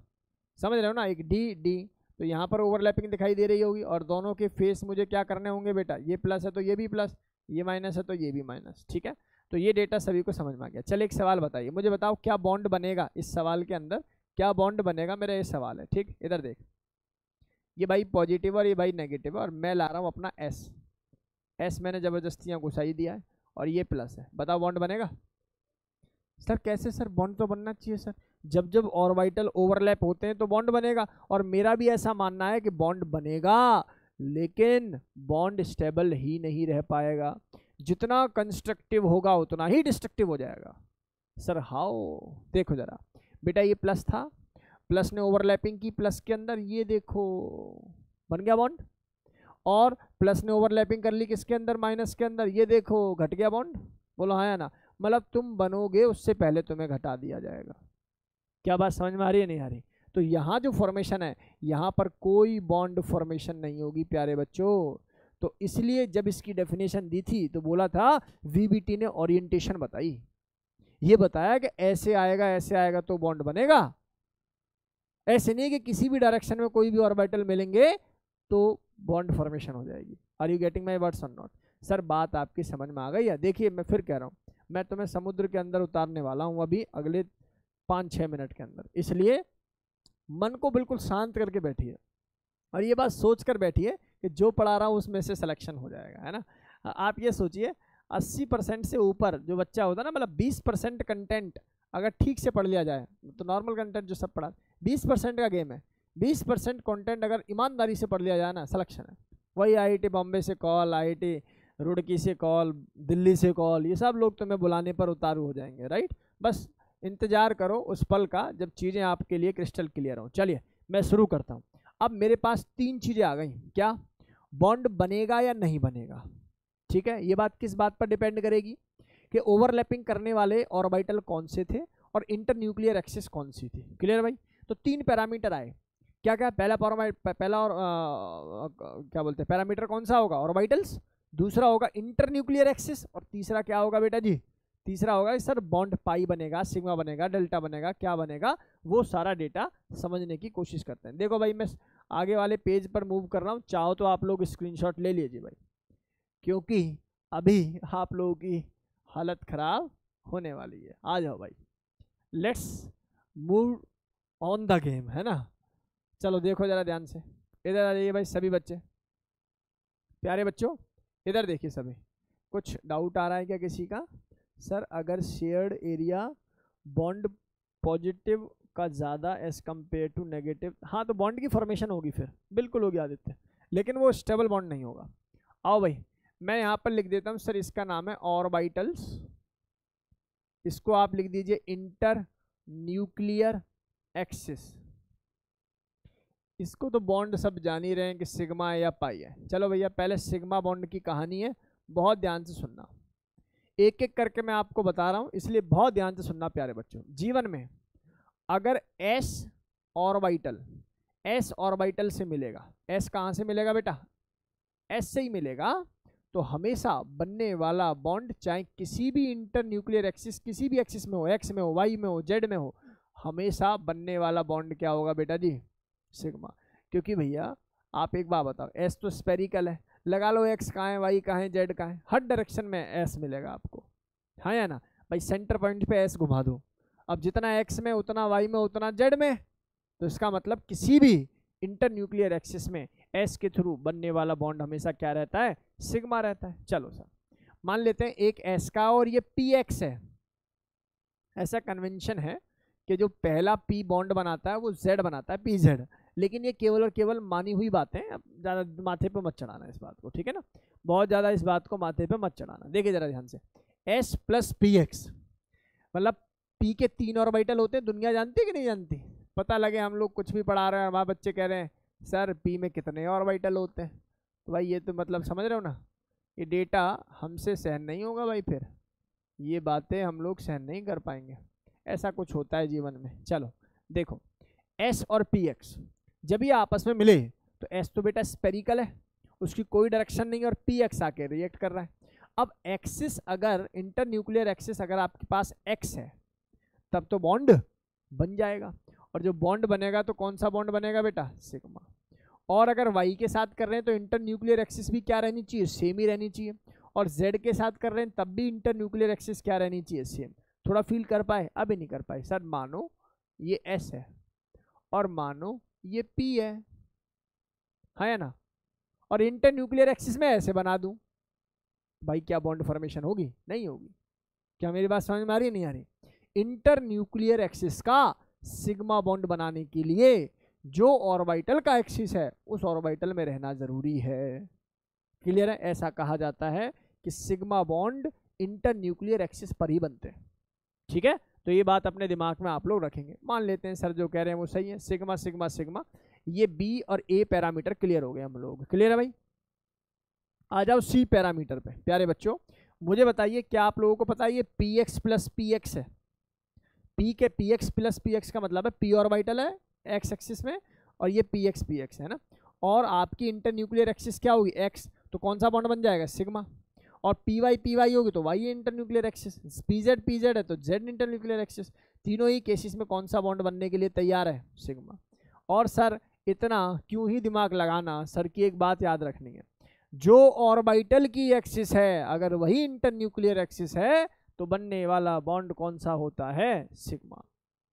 समझ रहे हो ना? एक डी डी तो यहाँ पर ओवरलैपिंग दिखाई दे रही होगी, और दोनों के फेस मुझे क्या करने होंगे बेटा, ये प्लस है तो ये भी प्लस, ये माइनस है तो ये भी माइनस, ठीक है। तो ये डेटा सभी को समझ में आ गया। चलिए एक सवाल बताइए, मुझे बताओ क्या बॉन्ड बनेगा इस सवाल के अंदर, क्या बॉन्ड बनेगा, मेरा ये सवाल है, ठीक। इधर देख, ये भाई पॉजिटिव और ये भाई नेगेटिव है, और मैं ला रहा हूँ अपना एस, एस मैंने जबरदस्ती यहाँ घुसाई दिया है, और ये प्लस है, बताओ बॉन्ड बनेगा? सर कैसे सर, बॉन्ड तो बनना चाहिए सर, जब जब ऑर्बिटल ओवरलैप होते हैं तो बॉन्ड बनेगा, और मेरा भी ऐसा मानना है कि बॉन्ड बनेगा, लेकिन बॉन्ड स्टेबल ही नहीं रह पाएगा, जितना कंस्ट्रक्टिव होगा उतना ही डिस्ट्रक्टिव हो जाएगा। Sir how? देखो जरा बेटा, ये प्लस था, प्लस ने ओवरलैपिंग की प्लस के अंदर, ये देखो बन गया बॉन्ड, और प्लस ने ओवरलैपिंग कर ली किसके अंदर, माइनस के अंदर, ये देखो घट गया बॉन्ड। बोलो हाँ या ना? मतलब तुम बनोगे उससे पहले तुम्हें घटा दिया जाएगा। क्या बात समझ में आ रही है, नहीं आ रही? तो यहाँ जो फॉर्मेशन है, यहाँ पर कोई बॉन्ड फॉर्मेशन नहीं होगी प्यारे बच्चों। तो इसलिए जब इसकी डेफिनेशन दी थी तो बोला था, वीबीटी ने ओरिएंटेशन बताई, ये बताया कि ऐसे आएगा तो बॉन्ड बनेगा, ऐसे नहीं कि किसी भी डायरेक्शन में कोई भी ऑर्बिटल मिलेंगे तो बॉन्ड फॉर्मेशन हो जाएगी। Are you getting my words or not? Sir बात आपकी समझ में आ गई है? देखिए मैं फिर कह रहा हूँ, मैं तुम्हें समुद्र के अंदर उतारने वाला हूँ अभी अगले 5-6 मिनट के अंदर, इसलिए मन को बिल्कुल शांत करके बैठिए, और ये बात सोच कर बैठिए कि जो पढ़ा रहा हूँ उसमें से सिलेक्शन हो जाएगा, है ना। आप ये सोचिए 80% से ऊपर जो बच्चा होता है ना, मतलब 20% कंटेंट अगर ठीक से पढ़ लिया जाए, तो नॉर्मल कंटेंट जो सब पढ़ा 20% का गेम है, 20% कंटेंट अगर ईमानदारी से पढ़ लिया जाए ना, सिलेक्शन है। वही आईआईटी बॉम्बे से कॉल, आईआईटी रुड़की से कॉल, दिल्ली से कॉल, ये सब लोग तुम्हें बुलाने पर उतारू हो जाएंगे, राइट। बस इंतजार करो उस पल का जब चीज़ें आपके लिए क्रिस्टल क्लियर हो। चलिए मैं शुरू करता हूँ। अब मेरे पास 3 चीज़ें आ गई, क्या बॉन्ड बनेगा या नहीं बनेगा, ठीक है। ये बात किस बात पर डिपेंड करेगी कि ओवरलैपिंग करने वाले ऑर्बिटल कौन से थे और इंटरन्यूक्लियर एक्सिस कौन सी थी। क्लियर भाई? तो 3 पैरामीटर आए, क्या क्या? पहला क्या बोलते हैं पैरामीटर कौन सा होगा, ऑर्बिटल्स, दूसरा होगा इंटरन्यूक्लियर एक्सिस, और तीसरा क्या होगा बेटा जी, तीसरा होगा सर बॉन्ड पाई बनेगा, सिग्मा बनेगा, डेल्टा बनेगा, क्या बनेगा, वो सारा डेटा समझने की कोशिश करते हैं। देखो भाई मैं आगे वाले पेज पर मूव कर रहा हूँ, चाहो तो आप लोग स्क्रीनशॉट ले लीजिए भाई, क्योंकि अभी आप लोगों की हालत खराब होने वाली है। आ जाओ भाई, let's move on the game, है ना। चलो देखो जरा ध्यान से, इधर आ जाइए भाई सभी बच्चे, प्यारे बच्चों इधर देखिए सभी। कुछ डाउट आ रहा है क्या किसी का? सर अगर शेयर्ड एरिया बॉन्ड पॉजिटिव का ज़्यादा एज कम्पेयर टू नेगेटिव, हाँ तो बॉन्ड की फॉर्मेशन होगी, फिर बिल्कुल होगी आदित्य, लेकिन वो स्टेबल बॉन्ड नहीं होगा। आओ भाई मैं यहाँ पर लिख देता हूँ सर, इसका नाम है ऑर्बिटल्स, इसको आप लिख दीजिए इंटर न्यूक्लियर एक्सिस। इसको तो बॉन्ड सब जान ही रहे हैं कि सिग्मा है या पाई है। चलो भैया पहले सिग्मा बॉन्ड की कहानी है, बहुत ध्यान से सुनना, एक एक करके मैं आपको बता रहा हूँ, इसलिए बहुत ध्यान से सुनना प्यारे बच्चों। जीवन में अगर एस ऑर्बिटल से मिलेगा, एस कहाँ से मिलेगा बेटा? एस से ही मिलेगा, तो हमेशा बनने वाला बॉन्ड चाहे किसी भी इंटर न्यूक्लियर एक्सिस, किसी भी एक्सिस में हो, एक्स में हो, वाई में हो, जेड में हो, हमेशा बनने वाला बॉन्ड क्या होगा बेटा जी? सिग्मा। क्योंकि भैया आप एक बात बताओ, एस तो स्पेरिकल है, लगा लो एक्स कहाँ है, वाई कहाँ है, जेड कहाँ है, हर डायरेक्शन में एस मिलेगा आपको, हाँ या ना भाई? सेंटर पॉइंट पे एस घुमा दो, अब जितना एक्स में उतना वाई में उतना जेड में, तो इसका मतलब किसी भी इंटर न्यूक्लियर एक्सिस में एस के थ्रू बनने वाला बॉन्ड हमेशा क्या रहता है? सिग्मा रहता है। चलो सर मान लेते हैं एक एस का और ये पी एक्स है, ऐसा कन्वेंशन है कि जो पहला पी बॉन्ड बनाता है वो जेड बनाता है, पी जेड, लेकिन ये केवल और केवल मानी हुई बातें, अब ज़्यादा माथे पे मत चढ़ाना इस बात को, ठीक है ना? बहुत ज़्यादा इस बात को माथे पे मत चढ़ाना। देखिए जरा ध्यान से, एस प्लस पी एक्स मतलब पी के 3 ऑर्बिटल होते हैं, दुनिया जानती है कि नहीं जानती? पता लगे हम लोग कुछ भी पढ़ा रहे हैं, हमारे बच्चे कह रहे हैं सर पी में कितने ऑर्बिटल होते हैं, तो भाई ये तो मतलब समझ रहे हो ना, ये डेटा हमसे सहन नहीं होगा भाई, फिर ये बातें हम लोग सहन नहीं कर पाएंगे, ऐसा कुछ होता है जीवन में। चलो देखो, एस और पी एक्स जब ये आपस में मिले तो एस तो बेटा स्पेरिकल है, उसकी कोई डायरेक्शन नहीं, और पी एक्स आके रिएक्ट कर रहा है। अब एक्सिस अगर इंटर न्यूक्लियर एक्सिस अगर आपके पास एक्स है तब तो बॉन्ड बन जाएगा, और जो बॉन्ड बनेगा तो कौन सा बॉन्ड बनेगा बेटा? सिग्मा। और अगर वाई के साथ कर रहे हैं तो इंटर न्यूक्लियर एक्सिस भी क्या रहनी चाहिए? सेम ही रहनी चाहिए। और जेड के साथ कर रहे हैं तब भी इंटर न्यूक्लियर एक्सिस क्या रहनी चाहिए? सेम। थोड़ा फील कर पाए? अभी नहीं कर पाए। सर मानो ये एस है और मानो ये पी है ना, और इंटर न्यूक्लियर एक्सिस में ऐसे बना दूं, भाई क्या बॉन्ड फॉर्मेशन होगी? नहीं होगी। क्या मेरी बात समझ में आ रही है? नहीं आ रही? इंटर न्यूक्लियर एक्सिस का सिग्मा बॉन्ड बनाने के लिए जो ऑर्बिटल का एक्सिस है उस ऑर्बिटल में रहना जरूरी है। क्लियर है? ऐसा कहा जाता है कि sigma bond inter nuclear axis पर ही बनते हैं। ठीक है, तो ये बात अपने दिमाग में आप लोग रखेंगे। मान लेते हैं सर जो कह रहे हैं वो सही है, सिग्मा सिग्मा सिग्मा, ये बी और ए पैरामीटर क्लियर हो गए हम लोग। क्लियर है भाई? आ जाओ सी पैरामीटर पे। प्यारे बच्चों मुझे बताइए, क्या आप लोगों को पता है ये P x plus P x है? पी के P x plus P x का मतलब है पी ऑर्बिटल है एक्स एक्सिस में, और ये पी एक्स है ना, और आपकी इंटर न्यूक्लियर एक्सिस क्या होगी? एक्स, तो कौन सा बॉन्ड बन जाएगा? सिग्मा। और पी वाई होगी तो y inter nuclear axis, p z है तो जेड इंटर न्यूक्लियर एक्सिस। तीनों ही केसेस में कौन सा बॉन्ड बनने के लिए तैयार है? सिग्मा। और सर इतना क्यों ही दिमाग लगाना, सर की एक बात याद रखनी है, जो ऑर्बिटल की एक्सिस है अगर वही इंटर न्यूक्लियर एक्सिस है तो बनने वाला बॉन्ड कौन सा होता है? सिग्मा।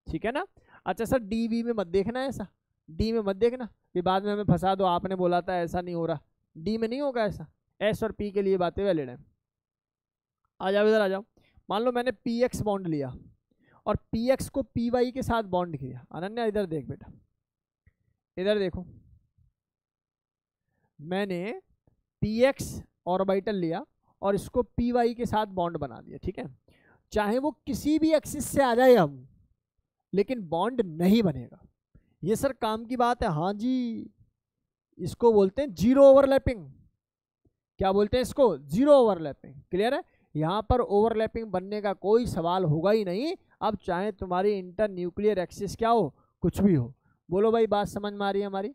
ठीक है ना? अच्छा सर डी वी में मत देखना, ऐसा डी में मत देखना कि बाद में हमें फंसा दो, आपने बोला था ऐसा नहीं हो रहा। डी में नहीं होगा ऐसा, एस और पी के लिए बातें वैलिड हैं। आ जाओ इधर आ जाओ। मान लो मैंने पी एक्स बॉन्ड लिया और पी एक्स को पी वाई के साथ बॉन्ड किया। अनन्या इधर देख बेटा, इधर देखो, मैंने पी एक्स ऑर्बिटल लिया और इसको पी वाई के साथ बॉन्ड बना दिया। ठीक है, चाहे वो किसी भी एक्सिस से आ जाए अब, लेकिन बॉन्ड नहीं बनेगा। ये सर काम की बात है? हाँ जी, इसको बोलते हैं जीरो ओवरलैपिंग। क्या बोलते हैं इसको? Zero overlapping. क्लियर है? यहाँ पर ओवरलैपिंग बनने का कोई सवाल होगा ही नहीं। अब चाहे तुम्हारी इंटर न्यूक्लियर एक्सिस क्या हो, कुछ भी हो। बोलो भाई बात समझ में आ रही है हमारी?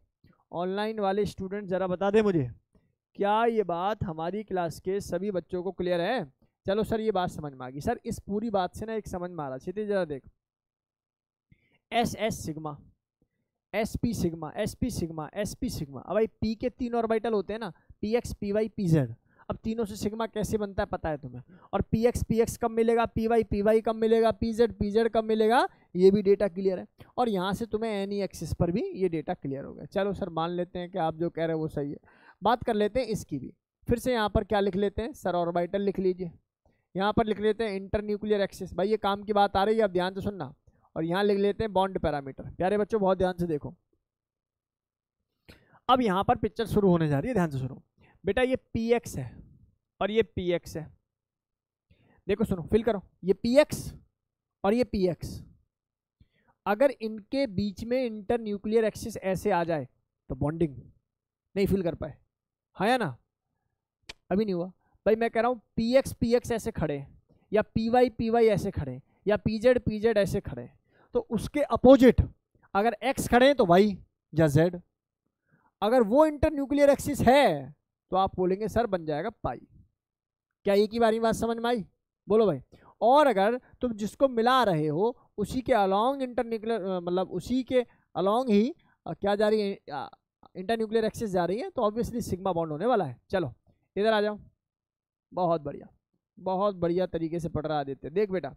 ऑनलाइन वाले स्टूडेंट जरा बता दे मुझे, क्या ये बात हमारी क्लास के सभी बच्चों को क्लियर है? चलो सर ये बात समझ में आ गई। सर इस पूरी बात से ना एक समझ में आ रहा, क्षितिज जरा देख, s s sigma, s p sigma, s p sigma, s p sigma. अब भाई पी के 3 ऑर्बिटल होते हैं ना, p x p y p z. अब तीनों से सिग्मा कैसे बनता है पता है तुम्हें? और पी एक्स कब मिलेगा? पी वाई कब मिलेगा? पी जेड कब मिलेगा? ये भी डेटा क्लियर है। और यहाँ से तुम्हें एनी एक्सिस पर भी ये डेटा क्लियर हो गया। चलो सर मान लेते हैं कि आप जो कह रहे हैं वो सही है। बात कर लेते हैं इसकी भी। फिर से यहाँ पर क्या लिख लेते हैं सर, ऑर्बिटल लिख लीजिए, यहाँ पर लिख लेते हैं इंटरन्यूक्लियर एक्सिस। भाई ये काम की बात आ रही है, अब ध्यान से सुनना। और यहाँ लिख लेते हैं बॉन्ड पैरामीटर। प्यारे बच्चों बहुत ध्यान से देखो, अब यहाँ पर पिक्चर शुरू होने जा रही है, ध्यान से सुनो बेटा। ये px है और ये px है, देखो सुनो, फिल करो, ये px और ये px, अगर इनके बीच में इंटरन्यूक्लियर एक्सिस ऐसे आ जाए तो बॉन्डिंग नहीं फिल कर पाए, हाँ या ना? अभी नहीं हुआ भाई, मैं कह रहा हूँ px px ऐसे खड़े या py py ऐसे खड़े या pz pz ऐसे खड़े, तो उसके अपोजिट अगर x खड़े हैं तो y या z, अगर वो इंटरन्यूक्लियर एक्सिस है तो आप बोलेंगे सर बन जाएगा पाई। क्या एक ही बारी बात समझ में आई? बोलो भाई। और अगर तुम जिसको मिला रहे हो उसी के अलॉन्ग इंटरन्यूक्लियर मतलब उसी के अलॉन्ग ही क्या जा रही है, इंटरन्यूक्लियर एक्सिस जा रही है, तो ऑब्वियसली सिग्मा बॉन्ड होने वाला है। चलो इधर आ जाओ, बहुत बढ़िया, बहुत बढ़िया तरीके से पढ़ रहा देते। देख बेटा,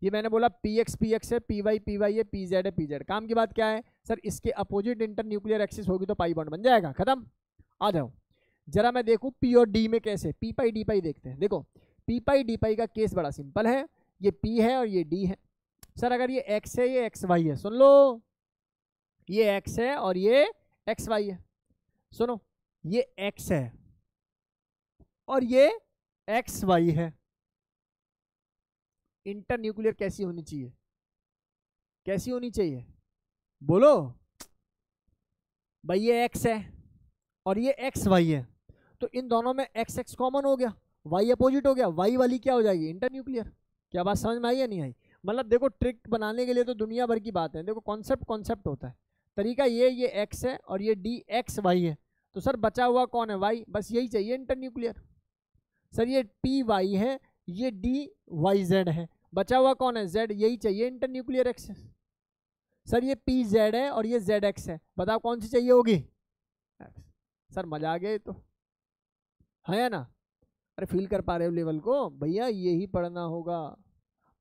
ये मैंने बोला px px है, py py है, pz है pz। काम की बात क्या है सर, इसके अपोजिट इंटरन्यूक्लियर एक्सिस होगी तो पाई बॉन्ड बन जाएगा, खत्म। आ जाओ जरा मैं देखूं p और d में कैसे, p पाई d पाई देखते हैं। देखो p पाई d पाई का केस बड़ा सिंपल है, ये p है और ये d है। सर अगर ये x है ये xy है, सुन लो, ये x है और ये xy है, सुनो, ये x है और ये xy है, इंटरन्यूक्लियर कैसी होनी चाहिए, कैसी होनी चाहिए बोलो भाई? ये x है और ये xy है, तो इन दोनों में x x कॉमन हो गया, y अपोजिट हो गया, y वाली क्या हो जाएगी, इंटरन्यूक्लियर। क्या बात समझ में आई या नहीं आई? मतलब देखो ट्रिक बनाने के लिए तो दुनिया भर की बात है, देखो कॉन्सेप्ट कॉन्सेप्ट होता है। तरीका ये x है और ये dxy है, तो सर बचा हुआ कौन है, y, बस यही चाहिए इंटरन्यूक्लियर। सर ये py है, ये dyz है, बचा हुआ कौन है, z, यही चाहिए इंटरन्यूक्लियर एक्सिस। सर ये pz है और ये zx है, बताओ कौन सी चाहिए होगी? सर मजा आ गया तो, है या ना? अरे फील कर पा रहे हो लेवल को? भैया यही पढ़ना होगा,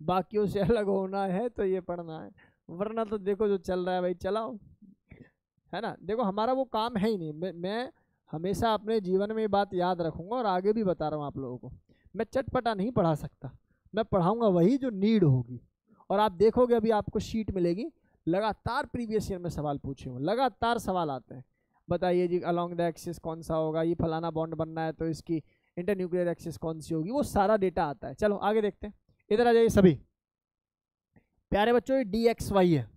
बाकियों से अलग होना है तो ये पढ़ना है, वरना तो देखो जो चल रहा है भाई चलाओ, है ना? देखो हमारा वो काम है ही नहीं। मैं हमेशा अपने जीवन में ये बात याद रखूंगा और आगे भी बता रहा हूँ आप लोगों को, मैं चटपटा नहीं पढ़ा सकता, मैं पढ़ाऊंगा वही जो नीड होगी। और आप देखोगे अभी आपको शीट मिलेगी, लगातार प्रीवियस ईयर में सवाल पूछे हुए, लगातार सवाल आते हैं। बताइए जी अलोंग द एक्सिस कौन सा होगा, ये फलाना बॉन्ड बनना है तो इसकी इंटरन्यूक्लियर एक्सिस कौन सी होगी, वो सारा डेटा आता है। चलो आगे देखते हैं, इधर आ जाइए सभी प्यारे बच्चों, ये dxy है,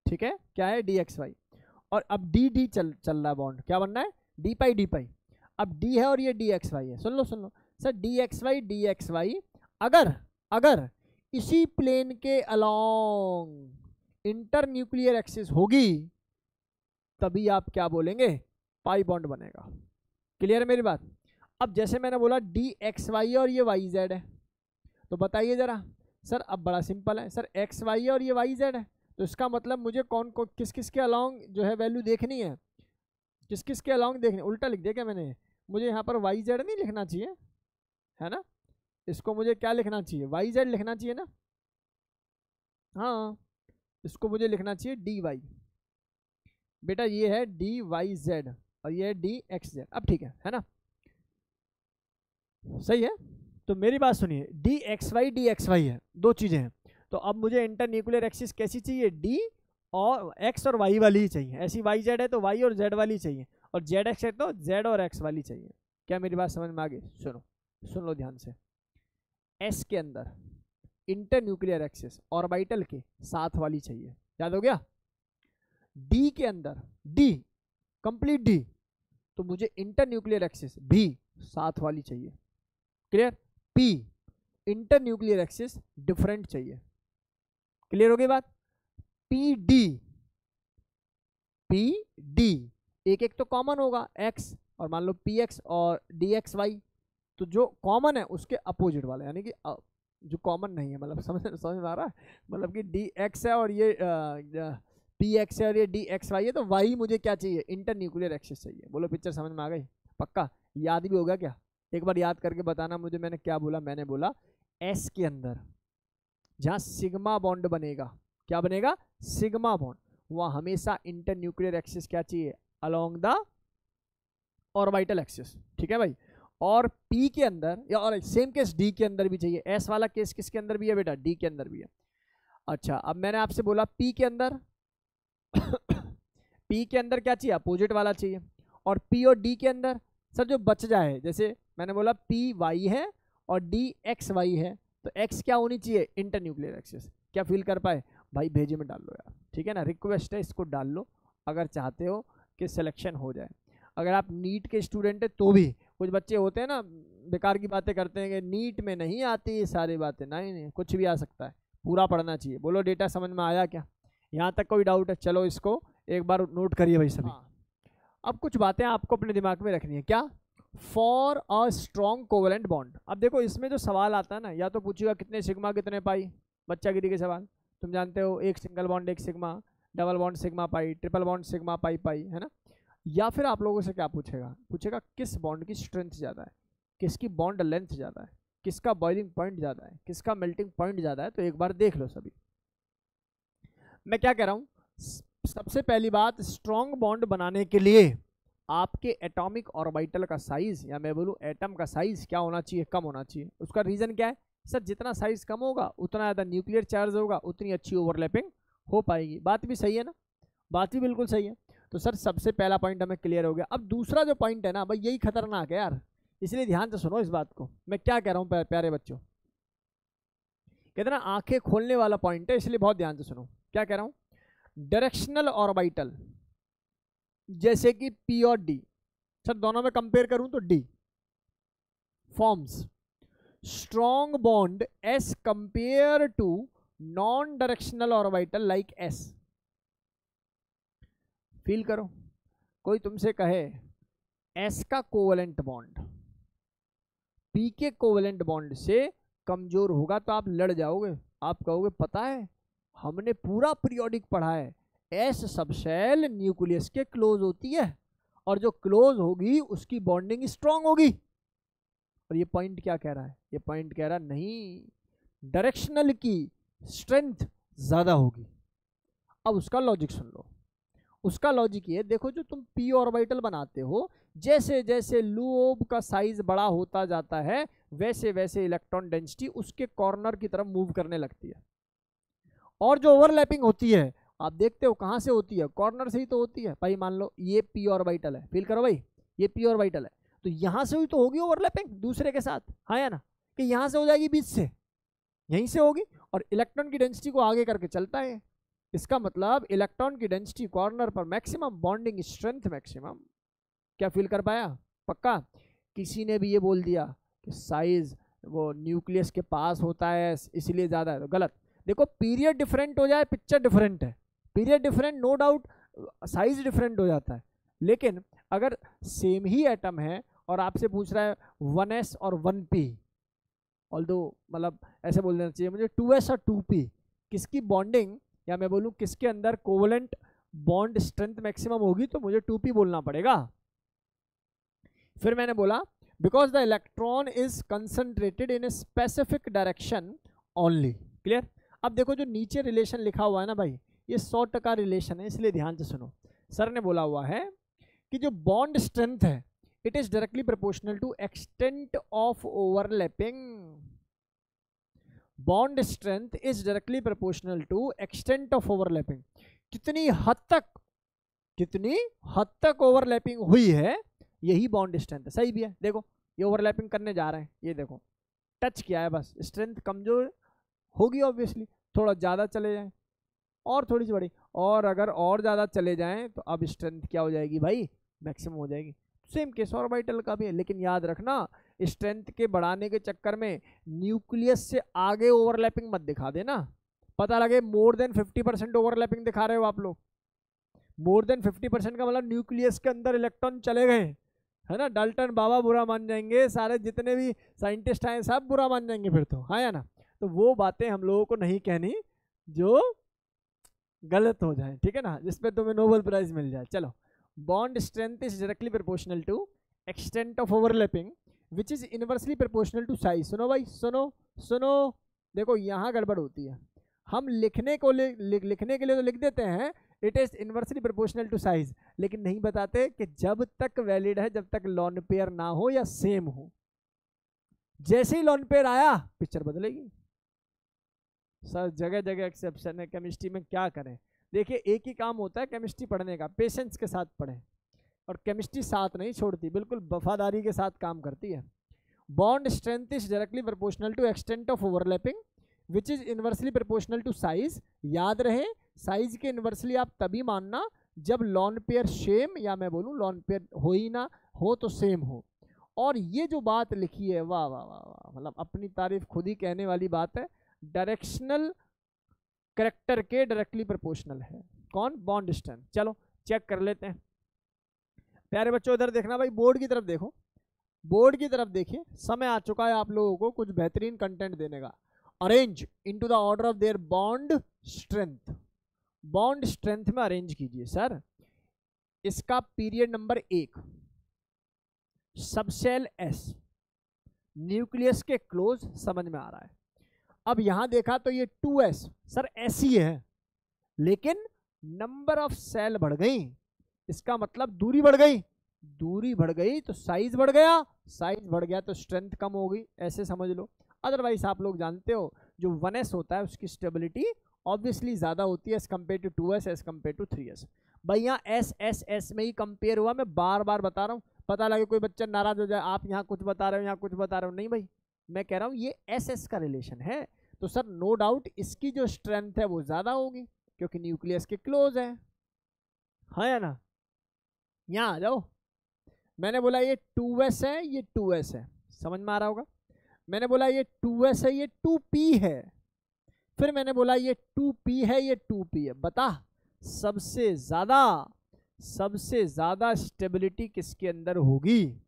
ठीक है, क्या है dxy। और अब dd चल रहा है बॉन्ड, क्या बनना है, d पाई d पाई। अब d है और ये dxy है, सुन लो सुन लो सर, dxy अगर इसी प्लेन के अलोंग इंटरन्यूक्लियर एक्सिस होगी तभी आप क्या बोलेंगे, पाई बॉन्ड बनेगा। क्लियर है मेरी बात? अब जैसे मैंने बोला dxy और ये yz है, तो बताइए जरा सर, अब बड़ा सिंपल है सर, xy है और ये yz है, तो इसका मतलब मुझे किस किस के अलोंग जो है वैल्यू देखनी है, किस किस के अलोंग देखनी। उल्टा लिख दिया क्या मैंने, मुझे यहाँ पर yz नहीं लिखना चाहिए, है ना? इसको मुझे क्या लिखना चाहिए, yz लिखना चाहिए ना? हाँ, इसको मुझे लिखना चाहिए dy। बेटा ये है dyz और ये है dxz। अब ठीक है ना? सही है? तो मेरी बात सुनिए, dxy है, दो चीजें हैं। तो अब मुझे इंटरन्यूक्लियर एक्सिस कैसी चाहिए, d और x और y वाली ही चाहिए। ऐसी yz है तो y और z वाली चाहिए, और zx है तो z और x वाली चाहिए। क्या मेरी बात समझ में आ गई? सुन लो ध्यान से, s के अंदर इंटरन्यूक्लियर एक्सिस ऑर्बिटल के साथ वाली चाहिए, याद हो गया? d के अंदर d कंप्लीट d, तो मुझे इंटरन्यूक्लियर एक्सिस भी साथ वाली चाहिए। Clear? p internuclear axis different चाहिए। क्लियर हो गई बात? pd एक एक तो कॉमन होगा x, और मान लो px और dxy, तो जो कॉमन है उसके अपोजिट वाला, यानी कि जो कॉमन नहीं है, मतलब समझ में आ रहा है, मतलब कि dx है और ये px है और ये dxy है, तो y मुझे क्या चाहिए, इंटरन्यूक्लियर एक्सिस चाहिए। बोलो पिक्चर समझ में आ गई? पक्का याद भी होगा क्या? एक बार याद करके बताना मुझे, मैंने क्या बोला? मैंने बोला s के अंदर जहाँ सिग्मा बॉन्ड बनेगा, क्या बनेगा, सिग्मा बॉन्ड, वहाँ हमेशा इंटरन्यूक्लियर एक्सिस क्या चाहिए, अलोंग द ऑर्बिटल एक्सिस। ठीक है भाई? और P के अंदर, या और सेम केस D के अंदर भी चाहिए। S वाला केस किसके अंदर भी है बेटा? D के अंदर भी है। अच्छा, अब मैंने आपसे बोला P के अंदर P के अंदर क्या चाहिए? अपोजिट वाला चाहिए। और P और D के अंदर सर जो बच जाए, जैसे मैंने बोला P Y है और D X Y है, तो X क्या होनी चाहिए? Internuclear axis. क्या फील कर पाए भाई? भेजे में डाल लो यार, ठीक है ना, रिक्वेस्ट है, इसको डाल लो अगर चाहते हो कि सिलेक्शन हो जाए। अगर आप नीट के स्टूडेंट है तो भी, कुछ बच्चे होते हैं ना बेकार की बातें करते हैं कि नीट में नहीं आती ये सारी बातें, नहीं कुछ भी आ सकता है, पूरा पढ़ना चाहिए। बोलो डेटा समझ में आया क्या? यहाँ तक कोई डाउट है? चलो इसको एक बार नोट करिए भाई सभी। अब कुछ बातें आपको अपने दिमाग में रखनी है। क्या? For a strong covalent bond. अब देखो इसमें जो सवाल आता है ना, या तो पूछेगा कितने सिग्मा कितने पाई, बच्चागिरी के सवाल तुम जानते हो, एक सिंगल बॉन्ड एक sigma, double bond sigma pi, triple bond sigma pi pi, है ना। या फिर आप लोगों से क्या पूछेगा? पूछेगा किस बॉन्ड की स्ट्रेंथ ज़्यादा है, किसकी बॉन्ड लेंथ ज़्यादा है, किसका बॉइलिंग पॉइंट ज़्यादा है, किसका मेल्टिंग पॉइंट ज़्यादा है। तो एक बार देख लो सभी, मैं क्या कह रहा हूँ। सबसे पहली बात, स्ट्रॉन्ग बॉन्ड बनाने के लिए आपके एटॉमिक ऑर्बिटल का साइज, या मैं बोलूँ एटम का साइज क्या होना चाहिए? कम होना चाहिए। उसका रीज़न क्या है? सर जितना साइज कम होगा उतना ज़्यादा न्यूक्लियर चार्ज होगा, उतनी अच्छी ओवरलैपिंग हो पाएगी। बात भी सही है ना? बात भी बिल्कुल सही है। तो सर सबसे पहला पॉइंट हमें क्लियर हो गया। अब दूसरा जो पॉइंट है ना भाई, यही खतरनाक है यार, इसलिए ध्यान से सुनो इस बात को। मैं क्या कह रहा हूँ प्यारे बच्चों, कहते ना आंखें खोलने वाला पॉइंट है, इसलिए बहुत ध्यान से सुनो। क्या कह रहा हूँ? डायरेक्शनल ऑर्बिटल जैसे कि P और D, सर दोनों में कंपेयर करूं तो D forms strong bond S compare to non directional orbital like S। Feel करो, कोई तुमसे कहे S का कोवेलेंट बॉन्ड P के कोवेलेंट बॉन्ड से कमजोर होगा तो आप लड़ जाओगे। आप कहोगे पता है हमने पूरा पीरियोडिक पढ़ा है, S सबसेल न्यूक्लियस के क्लोज होती है, और जो क्लोज होगी उसकी बॉन्डिंग स्ट्रांग होगी। और ये पॉइंट क्या कह रहा है? ये पॉइंट कह रहा नहीं, डायरेक्शनल की स्ट्रेंथ ज्यादा होगी। अब उसका लॉजिक सुन लो। उसका लॉजिक ये, देखो जो तुम P ऑर्बिटल बनाते हो, जैसे जैसे लूब का साइज बड़ा होता जाता है वैसे वैसे इलेक्ट्रॉन डेंसिटी उसके कॉर्नर की तरफ मूव करने लगती है। और जो ओवरलैपिंग होती है आप देखते हो कहाँ से होती है? कॉर्नर से ही तो होती है भाई। मान लो ये P ऑर्बिटल है, फील करो भाई, ये P ऑर्बिटल है, तो यहाँ से हुई तो होगी ओवरलैपिंग दूसरे के साथ, हाँ या ना? कि यहाँ से हो जाएगी बीच से, यहीं से होगी, और इलेक्ट्रॉन की डेंसिटी को आगे करके चलता है। इसका मतलब इलेक्ट्रॉन की डेंसिटी कॉर्नर पर मैक्सिमम, बॉन्डिंग स्ट्रेंथ मैक्सिमम। क्या फील कर पाया? पक्का? किसी ने भी ये बोल दिया कि साइज वो न्यूक्लियस के पास होता है इसलिए ज़्यादा है, तो गलत। देखो पीरियड डिफरेंट हो जाए, पिक्चर डिफरेंट है, period different no doubt, size different हो जाता है, लेकिन अगर सेम ही एटम है और आपसे पूछ रहा है 1s और 1p, ऑल्दो मतलब ऐसे बोल देना चाहिए मुझे 2s और 2p, किसकी बॉन्डिंग, या मैं बोलूँ किसके अंदर कोवेलेंट बॉन्ड स्ट्रेंथ मैक्सिमम होगी, तो मुझे 2p बोलना पड़ेगा। फिर मैंने बोला because the electron is concentrated in a specific direction only. Clear? अब देखो जो नीचे रिलेशन लिखा हुआ है ना भाई, ये 100% रिलेशन है, इसलिए ध्यान से सुनो। सर ने बोला हुआ है कि जो बॉन्ड स्ट्रेंथ है it is directly proportional to extent of overlapping. Bond strength is directly proportional to extent of overlapping. कितनी हद तक ओवरलैपिंग हुई है, यही बॉन्ड स्ट्रेंथ है। सही भी है, देखो ये ओवरलैपिंग करने जा रहे हैं, ये देखो टच किया है, बस स्ट्रेंथ कमजोर होगी ऑब्वियसली, थोड़ा ज़्यादा चले जाएं और थोड़ी सी बड़ी, और अगर और ज़्यादा चले जाएं तो अब स्ट्रेंथ क्या हो जाएगी भाई? मैक्सिमम हो जाएगी। सेम केस ऑर्बिटल का भी है, लेकिन याद रखना स्ट्रेंथ के बढ़ाने के चक्कर में न्यूक्लियस से आगे ओवरलैपिंग मत दिखा देना, पता लगे मोर देन 50% ओवरलैपिंग दिखा रहे हो आप लोग। मोर देन 50% का मतलब न्यूक्लियस के अंदर इलेक्ट्रॉन चले गए, है ना। डाल्टन बाबा बुरा मान जाएंगे, सारे जितने भी साइंटिस्ट आए सब बुरा मान जाएंगे फिर तो, हाँ या ना। तो वो बातें हम लोगों को नहीं कहनी जो गलत हो जाए, ठीक है ना, जिसपे तुम्हें नोबेल प्राइज मिल जाए। चलो, bond strength is directly proportional to extent of overlapping which is inversely proportional to size. सुनो भाई, सुनो, देखो यहाँ गड़बड़ होती है। हम लिखने के लिए तो लिख देते हैं it is inversely proportional to size, लेकिन नहीं बताते कि जब तक वैलिड है, जब तक लॉन पेयर ना हो या सेम हो। जैसे ही लॉन पेयर आया पिक्चर बदलेगी। सर जगह जगह एक्सेप्शन है, केमिस्ट्री में क्या करें। देखिए एक ही काम होता है केमिस्ट्री पढ़ने का, पेशेंस के साथ पढ़ें, और केमिस्ट्री साथ नहीं छोड़ती, बिल्कुल वफादारी के साथ काम करती है। Bond strength is directly proportional to extent of overlapping which is inversely proportional to size. याद रहे साइज के इनवर्सली आप तभी मानना जब लॉन पेयर सेम, या मैं बोलूँ लॉन पेयर हो ही ना हो तो सेम हो। और ये जो बात लिखी है, वाह वाह वाह वाह, मतलब अपनी तारीफ खुद ही कहने वाली बात है। डायरेक्शनल करेक्टर के डायरेक्टली प्रोपोर्शनल है कौन, बॉन्ड स्ट्रेंथ। चलो चेक कर लेते हैं प्यारे बच्चों। इधर देखना भाई, बोर्ड की तरफ देखो, बोर्ड की तरफ देखिए। समय आ चुका है आप लोगों को कुछ बेहतरीन कंटेंट देने का। Arrange into the order of their bond strength. Bond strength में अरेंज कीजिए सर। इसका period number 1, subshell S, nucleus के क्लोज, समझ में आ रहा है। अब यहां देखा तो ये 2s सर एस ही है, लेकिन नंबर ऑफ सेल बढ़ गई, इसका मतलब दूरी बढ़ गई, दूरी बढ़ गई तो साइज बढ़ गया, साइज बढ़ गया तो स्ट्रेंथ कम हो गई, ऐसे समझ लो। अदरवाइज आप लोग जानते हो जो 1s होता है उसकी स्टेबिलिटी ऑब्वियसली ज्यादा होती है as compare to 2s as compare to 3s। भाई यहाँ एस में ही कंपेयर हुआ, मैं बार बार बता रहा हूँ, पता लगे कोई बच्चा नाराज हो जाए, आप यहाँ कुछ बता रहे हो यहाँ कुछ बता रहे हो। नहीं भाई, मैं कह रहा हूँ ये एस का रिलेशन है, तो सर नो डाउट इसकी जो स्ट्रेंथ है वो ज्यादा होगी क्योंकि न्यूक्लियस के क्लोज है, हाँ या ना। यहाँ आ जाओ, मैंने बोला ये 2s है, ये 2s है, समझ में आ रहा होगा। मैंने बोला ये 2s है, ये 2p है, फिर मैंने बोला ये 2p है, ये 2p है। बता सबसे ज्यादा स्टेबिलिटी किसके अंदर होगी,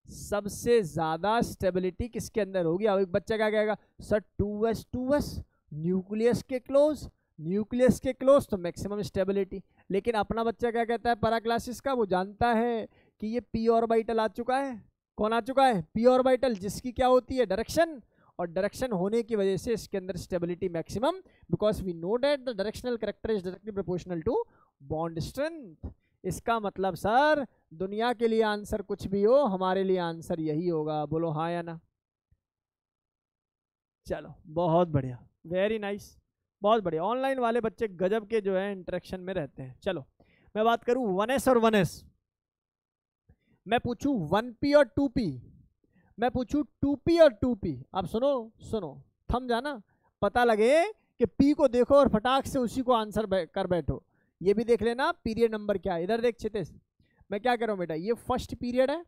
सबसे ज्यादा स्टेबिलिटी किसके अंदर होगी। अब एक बच्चा क्या कहेगा, सर 2s न्यूक्लियस के क्लोज, न्यूक्लियस के क्लोज तो मैक्सिमम स्टेबिलिटी। लेकिन अपना बच्चा क्या कहता है पैरा क्लासेस का, वो जानता है कि ये p ऑर्बिटल आ चुका है। कौन आ चुका है, p ऑर्बिटल, जिसकी क्या होती है डायरेक्शन, और डायरेक्शन होने की वजह से इसके अंदर stability maximum, because we know that the directional character is directly proportional to bond strength. इसका मतलब सर दुनिया के लिए आंसर कुछ भी हो, हमारे लिए आंसर यही होगा, बोलो हाँ या ना। चलो बहुत बढ़िया, वेरी नाइस, बहुत बढ़िया। ऑनलाइन वाले बच्चे गजब के जो है इंटरेक्शन में रहते हैं। चलो मैं बात करूं 1s और 1s, मैं पूछूं 1p और 2p, मैं पूछूं 2p और 2p। आप सुनो थम जाना, पता लगे कि p को देखो और फटाक से उसी को आंसर कर बैठो। ये भी देख लेना पीरियड नंबर क्या है। इधर देख चितेश, मैं क्या कर रहा हूं बेटा, ये फर्स्ट पीरियड है,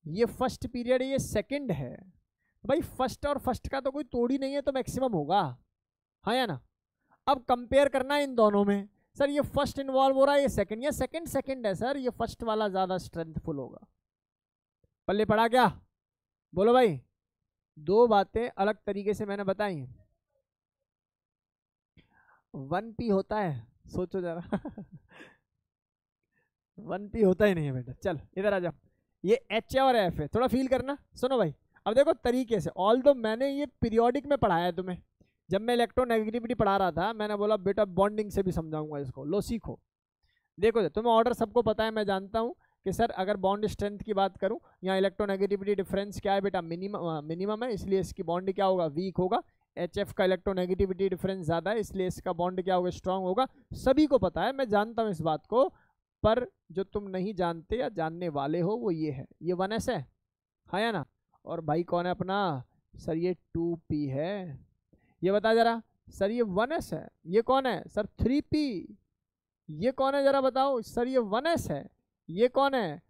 ये फर्स्ट पीरियड है, ये सेकंड है। भाई फर्स्ट और फर्स्ट का तो कोई तोड़ ही नहीं है, तो मैक्सिमम होगा, हाँ या ना। अब कंपेयर करना है इन दोनों में, सर ये फर्स्ट इन्वॉल्व हो रहा है, ये सेकंड, ये सेकंड है सर, ये फर्स्ट वाला ज्यादा स्ट्रेंथफुल होगा। पल्ले पड़ा क्या, बोलो भाई। दो बातें अलग तरीके से मैंने बताई। 1p होता है, सोचो जरा 1p होता ही नहीं है बेटा। चल इधर आ जाओ, ये H और F है, थोड़ा फील करना। सुनो भाई, अब देखो तरीके से, ऑल दो मैंने ये पीरियोडिक में पढ़ाया है तुम्हें, जब मैं इलेक्ट्रोनेगेटिविटी पढ़ा रहा था मैंने बोला बेटा बॉन्डिंग से भी समझाऊंगा इसको, लो सीखो। देखो तुम्हें ऑर्डर सबको पता है, मैं जानता हूँ कि सर अगर बॉन्ड स्ट्रेंथ की बात करूँ, यहाँ इलेक्ट्रोनेगेटिविटी डिफरेंस क्या है बेटा, मिनिमम है, इसलिए इसकी बॉन्ड क्या होगा, वीक होगा। HF का इलेक्ट्रोनेगेटिविटी डिफरेंस ज़्यादा है, इसलिए इसका बॉन्ड क्या होगा, स्ट्रांग होगा। सभी को पता है, मैं जानता हूँ इस बात को, पर जो तुम नहीं जानते या जानने वाले हो वो ये है, ये 1s है, हाँ या ना। और भाई कौन है अपना, सर ये 2p है। ये बता जरा, सर ये 1s है, ये कौन है सर 3p, ये कौन है जरा बताओ, सर ये 1s है, ये कौन है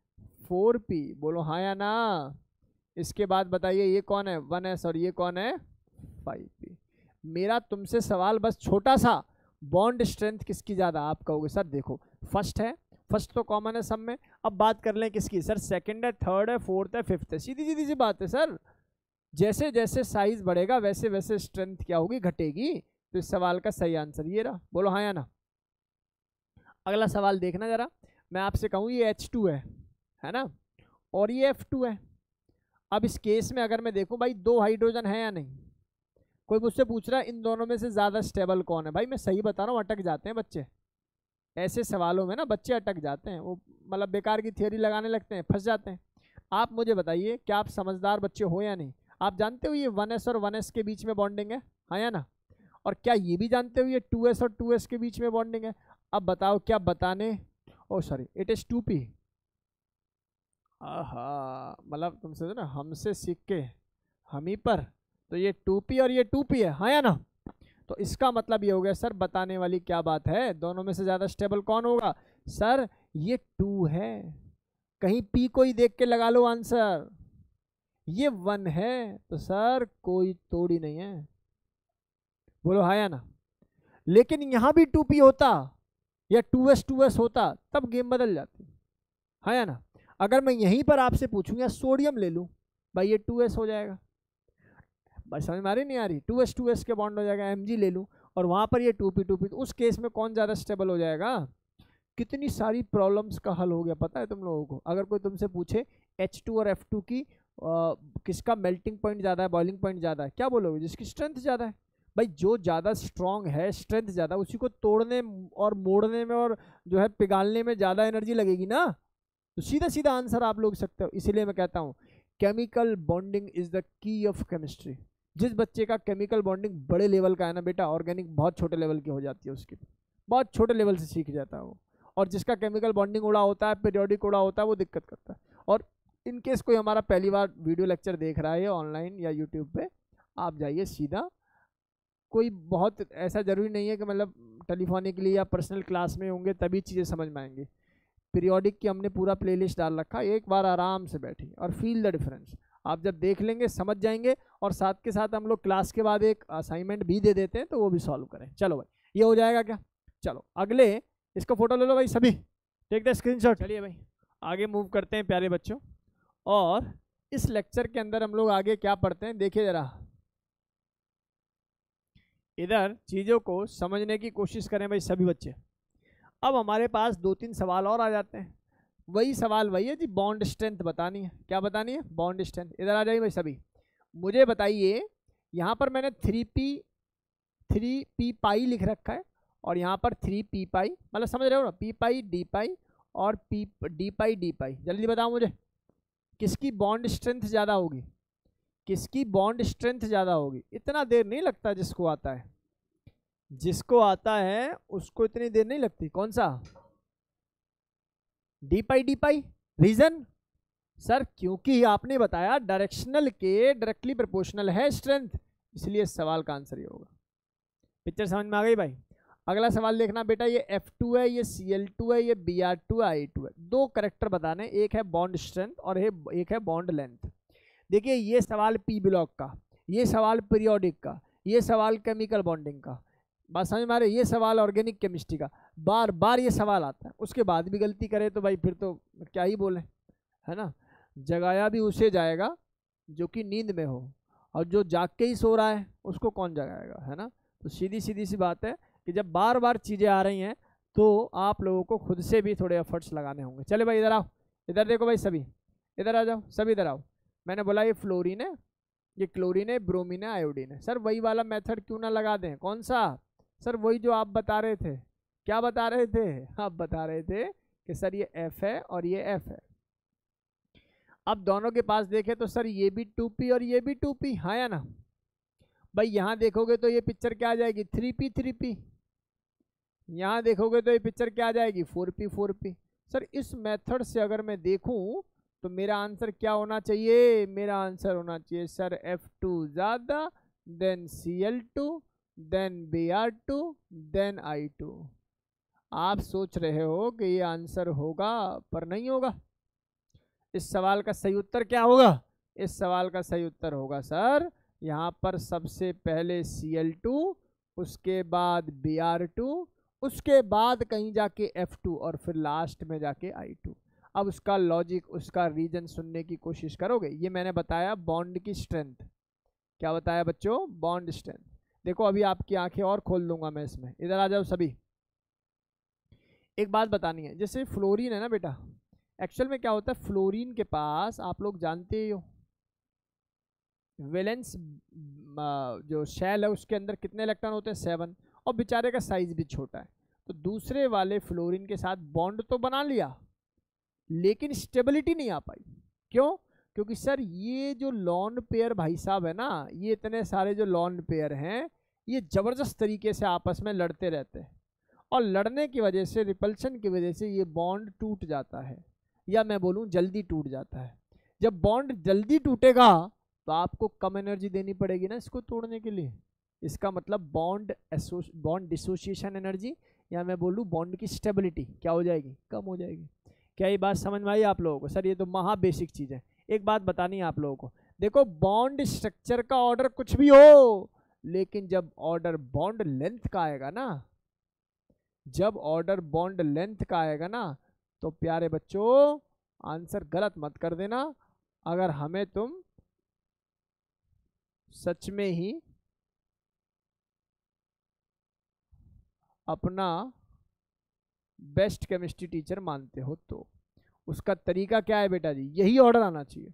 4p, बोलो हाँ या ना। इसके बाद बताइए ये कौन है 1s और ये कौन है 5p। मेरा तुमसे सवाल बस छोटा सा, बॉन्ड स्ट्रेंथ किसकी ज़्यादा, आप कहोगे सर देखो फर्स्ट है, फर्स्ट तो कॉमन है सब में। अब बात कर लें किसकी, सर सेकंड है, थर्ड है, फोर्थ है, फिफ्थ है, सीधी सी बात है सर। जैसे जैसे साइज बढ़ेगा वैसे वैसे स्ट्रेंथ क्या होगी, घटेगी। तो इस सवाल का सही आंसर ये रहा, बोलो हाँ या ना। अगला सवाल देखना जरा, मैं आपसे कहूँ ये H2 है ना, और ये F2 है। अब इस केस में अगर मैं देखूं भाई 2 हाइड्रोजन है या नहीं, कोई मुझसे पूछ रहा है इन दोनों में से ज़्यादा स्टेबल कौन है, भाई मैं सही बता रहा हूँ, अटक जाते हैं बच्चे ऐसे सवालों में ना, बच्चे अटक जाते हैं, वो मतलब बेकार की थियोरी लगाने लगते हैं, फंस जाते हैं। आप मुझे बताइए, क्या आप समझदार बच्चे हो या नहीं? आप जानते हो ये 1s और 1s के बीच में बॉन्डिंग है, हाँ या ना? और क्या ये भी जानते हो ये 2s और 2s के बीच में बॉन्डिंग है? अब बताओ क्या बताने, ओ सॉरी इट इज 2p। आहा, मतलब तुम समझो ना, हमसे सीख के हम ही पर, तो ये 2p और ये 2p है, हाँ या ना? तो इसका मतलब ये हो गया सर, बताने वाली क्या बात है, दोनों में से ज्यादा स्टेबल कौन होगा? सर ये 2 है, कहीं p को ही देख के लगा लो आंसर। ये 1 है तो सर कोई तोड़ ही नहीं है, बोलो हाँ या ना? लेकिन यहां भी 2p होता या 2s होता, तब गेम बदल जाती, हाँ या ना? अगर मैं यहीं पर आपसे पूछूं या सोडियम ले लूं, भाई ये 2s हो जाएगा, भाई समझ में आ रही नहीं आ रही? 2s के बॉन्ड हो जाएगा। Mg ले लूं और वहां पर ये 2p तो उस केस में कौन ज्यादा स्टेबल हो जाएगा? कितनी सारी प्रॉब्लम्स का हल हो गया पता है तुम लोगों को? अगर कोई तुमसे पूछे H2 और F2 की किसका मेल्टिंग पॉइंट ज़्यादा है, बॉइलिंग पॉइंट ज़्यादा है, क्या बोलोगे? जिसकी स्ट्रेंथ ज़्यादा है। भाई जो ज़्यादा स्ट्रांग है, स्ट्रेंथ ज़्यादा, उसी को तोड़ने और मोड़ने में और जो है पिघालने में ज़्यादा एनर्जी लगेगी ना, तो सीधा सीधा आंसर आप लोग सकते हो। इसीलिए मैं कहता हूँ chemical bonding is the key of chemistry. जिस बच्चे का केमिकल बॉन्डिंग बड़े लेवल का है ना बेटा, ऑर्गेनिक बहुत छोटे लेवल की हो जाती है उसकी, बहुत छोटे लेवल से सीख जाता है वो। और जिसका केमिकल बॉन्डिंग उड़ा होता है, पीरियोडिक उड़ा होता है, वो दिक्कत करता है। और इनकेस कोई हमारा पहली बार वीडियो लेक्चर देख रहा है ऑनलाइन या यूट्यूब पे, आप जाइए सीधा, कोई बहुत ऐसा जरूरी नहीं है कि मतलब टेलीफोनिकली या पर्सनल क्लास में होंगे तभी चीज़ें समझ में आएंगी। पीरियोडिक की हमने पूरा प्लेलिस्ट डाल रखा है, एक बार आराम से बैठिए और फील द डिफरेंस। आप जब देख लेंगे समझ जाएंगे, और साथ के साथ हम लोग क्लास के बाद एक असाइनमेंट भी दे देते हैं, तो वो भी सॉल्व करें। चलो भाई, ये हो जाएगा क्या? चलो अगले, इसको फोटो ले लो भाई सभी, टेक द स्क्रीनशॉट। चलिए भाई आगे मूव करते हैं प्यारे बच्चों, और इस लेक्चर के अंदर हम लोग आगे क्या पढ़ते हैं देखिए जरा, इधर चीज़ों को समझने की कोशिश करें भाई सभी बच्चे। अब हमारे पास 2-3 सवाल और आ जाते हैं, वही सवाल वही है जी, बॉन्ड स्ट्रेंथ बतानी है। क्या बतानी है? Bond strength. इधर आ जाइए भाई सभी, मुझे बताइए, यहाँ पर मैंने 3p पाई लिख रखा है, और यहाँ पर 3p पाई, मतलब समझ रहे हो ना, p पाई d पाई और p d पाई d पाई। जल्दी बताओ मुझे, किसकी बॉन्ड स्ट्रेंथ ज़्यादा होगी? किसकी बॉन्ड स्ट्रेंथ ज़्यादा होगी? इतना देर नहीं लगता, जिसको आता है, जिसको आता है उसको इतनी देर नहीं लगती। कौन सा? डी पाई। रीजन? सर क्योंकि आपने बताया डायरेक्शनल के डायरेक्टली प्रोपोर्शनल है स्ट्रेंथ, इसलिए सवाल का आंसर ये होगा। पिक्चर समझ में आ गई भाई? अगला सवाल देखना बेटा, ये F2 है, ये Cl2 है, ये Br2 है, I2 है। दो करेक्टर बताने, एक है बॉन्ड स्ट्रेंथ और एक है बॉन्ड लेंथ। देखिए ये सवाल पी ब्लॉक का, ये सवाल पीरियोडिक का, ये सवाल केमिकल बॉन्डिंग का, बात समझ में आ रही है? ये सवाल ऑर्गेनिक केमिस्ट्री का, बार बार ये सवाल आता है। उसके बाद भी गलती करे तो भाई फिर तो क्या ही बोले, है ना? जगाया भी उसे जाएगा जो कि नींद में हो, और जो जाग के ही सो रहा है उसको कौन जगाएगा, है ना? तो सीधी सीधी सी बात है कि जब बार बार चीज़ें आ रही हैं तो आप लोगों को खुद से भी थोड़े एफर्ट्स लगाने होंगे। चले भाई इधर आओ, इधर देखो भाई सभी, इधर आ जाओ सभी, इधर आओ। मैंने बोला ये फ्लोरीन है, ये क्लोरीन है, ब्रोमीन है, आयोडीन है। सर वही वाला मेथड क्यों ना लगा दें? कौन सा? सर वही जो आप बता रहे थे। क्या बता रहे थे? आप बता रहे थे कि सर ये F है और ये F है। अब दोनों के पास देखें तो सर ये भी 2p और ये भी 2p, हाँ या ना? भाई यहाँ देखोगे तो ये पिक्चर क्या आ जाएगी? 3p। यहाँ देखोगे तो ये पिक्चर क्या आ जाएगी? 4p। सर इस मेथड से अगर मैं देखूं तो मेरा आंसर क्या होना चाहिए? मेरा आंसर होना चाहिए सर F2 ज़्यादा, then Cl2, then Br2, then I2। आप सोच रहे हो कि ये आंसर होगा, पर नहीं होगा। इस सवाल का सही उत्तर क्या होगा? इस सवाल का सही उत्तर होगा सर यहाँ पर सबसे पहले Cl2, उसके बाद Br2, उसके बाद कहीं जाके F2 और फिर लास्ट में जाके I2। अब उसका लॉजिक, उसका रीजन सुनने की कोशिश करोगे। ये मैंने बताया बॉन्ड की स्ट्रेंथ। क्या बताया बच्चों? Bond strength. देखो अभी आपकी आंखें और खोल दूंगा मैं इसमें, इधर आ जाओ सभी। एक बात बतानी है, जैसे फ्लोरीन है ना बेटा, एक्चुअल में क्या होता है फ्लोरीन के पास, आप लोग जानते ही हो, वैलेंस जो शेल है उसके अंदर कितने इलेक्ट्रॉन होते हैं 7, और बेचारे का साइज भी छोटा है। तो दूसरे वाले फ्लोरीन के साथ बॉन्ड तो बना लिया लेकिन स्टेबिलिटी नहीं आ पाई। क्यों? क्योंकि सर ये जो लॉन पेयर भाई साहब है ना, ये इतने सारे जो लॉन पेयर हैं ये जबरदस्त तरीके से आपस में लड़ते रहते हैं, और लड़ने की वजह से, रिपल्शन की वजह से ये बॉन्ड टूट जाता है, या मैं बोलूँ जल्दी टूट जाता है। जब बॉन्ड जल्दी टूटेगा तो आपको कम एनर्जी देनी पड़ेगी ना इसको तोड़ने के लिए। इसका मतलब बॉन्ड डिसोसिएशन एनर्जी, या मैं बोलूँ बॉन्ड की स्टेबिलिटी क्या हो जाएगी? कम हो जाएगी। क्या ये बात समझ में आई आप लोगों को? सर ये तो महा बेसिक चीज़ है। एक बात बतानी है आप लोगों को, देखो बॉन्ड स्ट्रक्चर का ऑर्डर कुछ भी हो, लेकिन जब ऑर्डर बॉन्ड लेंथ का आएगा ना, जब ऑर्डर बॉन्ड लेंथ का आएगा ना, तो प्यारे बच्चों आंसर गलत मत कर देना। अगर हमें तुम सच में ही अपना बेस्ट केमिस्ट्री टीचर मानते हो तो उसका तरीका क्या है बेटा जी? यही ऑर्डर आना चाहिए।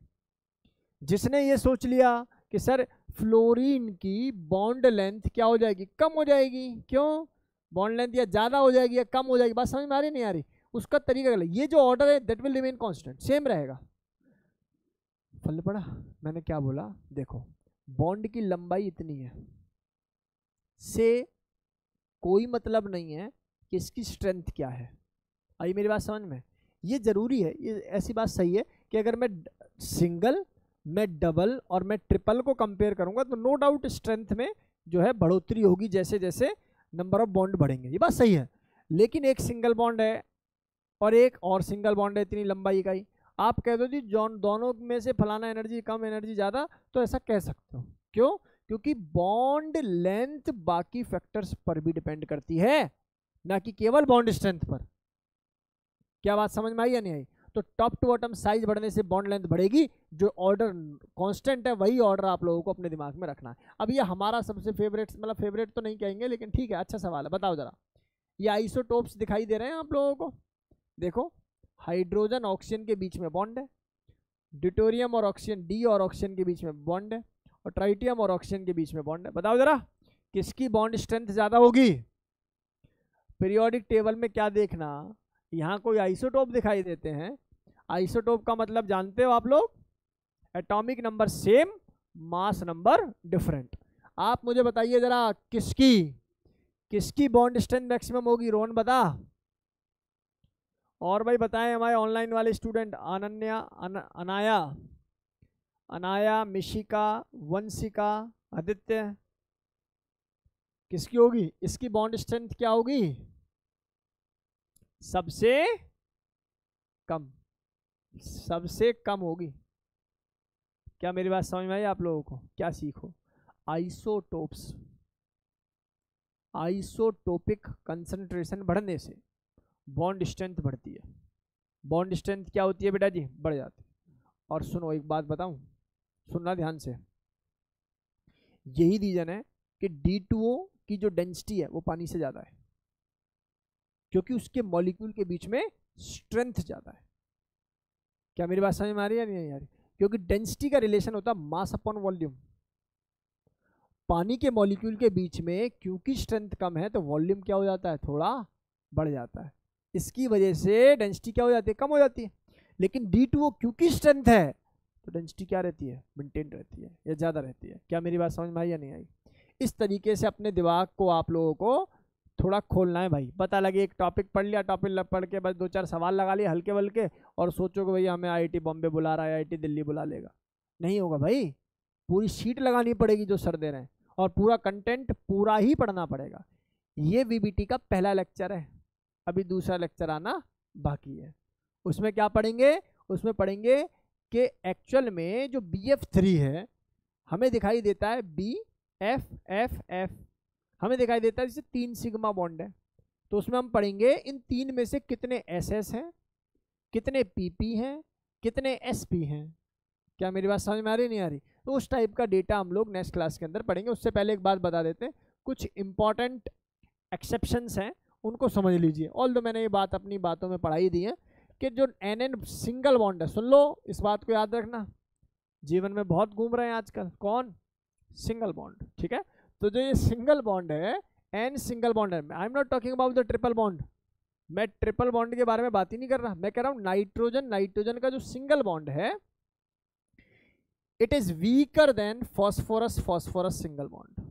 जिसने ये सोच लिया कि सर फ्लोरीन की बॉन्ड लेंथ क्या हो जाएगी? कम हो जाएगी। क्यों? बॉन्ड लेंथ या ज़्यादा हो जाएगी या कम हो जाएगी, बात समझ में आ रही नहीं आ रही? उसका तरीका गलत। ये जो ऑर्डर है that will remain constant, same रहेगा। फल पड़ा मैंने क्या बोला? देखो बॉन्ड की लंबाई इतनी है से कोई मतलब नहीं है कि इसकी स्ट्रेंथ क्या है। आई मेरी बात समझ में? ये जरूरी है, ये ऐसी बात सही है कि अगर मैं सिंगल, मैं डबल और मैं ट्रिपल को कंपेयर करूंगा तो नो डाउट स्ट्रेंथ में जो है बढ़ोतरी होगी जैसे जैसे नंबर ऑफ बॉन्ड बढ़ेंगे, ये बात सही है। लेकिन एक सिंगल बॉन्ड है और एक और सिंगल बॉन्ड है इतनी लंबाई का ही, आप कह दो जी दोनों में से फलाना एनर्जी कम एनर्जी ज़्यादा, तो ऐसा कह सकते हो। क्यों? क्योंकि बॉन्ड लेंथ बाकी फैक्टर्स पर भी डिपेंड करती है, ना कि केवल बॉन्ड स्ट्रेंथ पर। क्या बात समझ में आई या नहीं आई? तो टॉप टू बॉटम साइज बढ़ने से बॉन्ड लेंथ बढ़ेगी, जो ऑर्डर कांस्टेंट है वही ऑर्डर आप लोगों को अपने दिमाग में रखना है। अब ये हमारा सबसे फेवरेट, मतलब फेवरेट तो नहीं कहेंगे लेकिन ठीक है, अच्छा सवाल है। बताओ जरा, ये आइसोटोप्स दिखाई दे रहे हैं आप लोगों को? देखो हाइड्रोजन ऑक्सीजन के बीच में बॉन्ड है, ड्यूटेरियम और ऑक्सीजन, डी और ऑक्सीजन के बीच में बॉन्ड है, और ट्राइटियम और ऑक्सीजन के बीच में बॉन्ड है। बताओ जरा किसकी बॉन्ड स्ट्रेंथ ज्यादा होगी? पीरियोडिक टेबल में क्या देखना, यहाँ कोई आइसोटोप दिखाई देते हैं। आइसोटोप का मतलब जानते हो आप लोग? Atomic number same, mass number different. आप मुझे बताइए जरा किसकी बॉन्ड स्ट्रेंथ मैक्सिमम होगी? रोहन बता। और भाई बताएं हमारे ऑनलाइन वाले स्टूडेंट, अनन्या, अनाया, मिशिका, वंशिका, आदित्य, किसकी होगी? इसकी बॉन्ड स्ट्रेंथ क्या होगी? सबसे कम, सबसे कम होगी। क्या मेरी बात समझ में आई आप लोगों को? क्या सीखो? आइसोटोप्स, आइसोटोपिक कंसंट्रेशन बढ़ने से बॉन्ड स्ट्रेंथ बढ़ती है। बॉन्ड स्ट्रेंथ क्या होती है बेटा जी? बढ़ जाती है। और सुनो एक बात बताऊं, सुनना ध्यान से, यही रीजन है कि D2O की जो डेंसिटी है वो पानी से ज़्यादा है, क्योंकि उसके मॉलिक्यूल के बीच में स्ट्रेंथ ज़्यादा है। क्या मेरी बात समझ में आ रही है या नहीं आ रही? क्योंकि डेंसिटी का रिलेशन होता है मास अपॉन वॉल्यूम। पानी के मॉलिक्यूल के बीच में क्योंकि स्ट्रेंथ कम है तो वॉल्यूम क्या हो जाता है? थोड़ा बढ़ जाता है। इसकी वजह से डेंसिटी क्या हो जाती है? कम हो जाती है। लेकिन D2O क्योंकि स्ट्रेंथ है तो डेंसिटी क्या रहती है? मेंटेन रहती है या ज़्यादा रहती है। क्या मेरी बात समझ में आई या नहीं आई? इस तरीके से अपने दिमाग को आप लोगों को थोड़ा खोलना है भाई। पता लगे एक टॉपिक पढ़ लिया, टॉपिक पढ़ के बस 2-4 सवाल लगा लिए हल्के बल्के, और सोचो कि भैया हमें IIT बॉम्बे बुला रहा है, IIT दिल्ली बुला लेगा। नहीं होगा भाई, पूरी शीट लगानी पड़ेगी जो सर दे रहे हैं, और पूरा कंटेंट पूरा ही पढ़ना पड़ेगा। ये VBT का पहला लेक्चर है, अभी दूसरा लेक्चर आना बाकी है। उसमें क्या पढ़ेंगे? उसमें पढ़ेंगे कि एक्चुअल में जो BF3 है हमें दिखाई देता है BFFF, हमें दिखाई देता है जैसे 3 सिग्मा बॉन्ड है, तो उसमें हम पढ़ेंगे इन 3 में से कितने SS हैं, कितने PP हैं, कितने SP हैं। क्या मेरी बात समझ में आ रही नहीं आ रही? तो उस टाइप का डेटा हम लोग नेक्स्ट क्लास के अंदर पढ़ेंगे। उससे पहले एक बात बता देते हैं, कुछ इंपॉर्टेंट एक्सेप्शंस हैं उनको समझ लीजिए। ऑल दो मैंने ये बात अपनी बातों में पढ़ाई दी है कि जो NN सिंगल बॉन्ड है, सुन लो इस बात को याद रखना, जीवन में बहुत घूम रहे हैं आजकल, कौन? Single bond. ठीक है, तो जो ये सिंगल बॉन्ड है, एन सिंगल बॉन्ड है, I am not talking about the triple bond, मैं ट्रिपल बॉन्ड के बारे में बात ही नहीं कर रहा, मैं कह रहा हूं नाइट्रोजन का जो सिंगल बॉन्ड है, it is weaker than phosphorus single bond.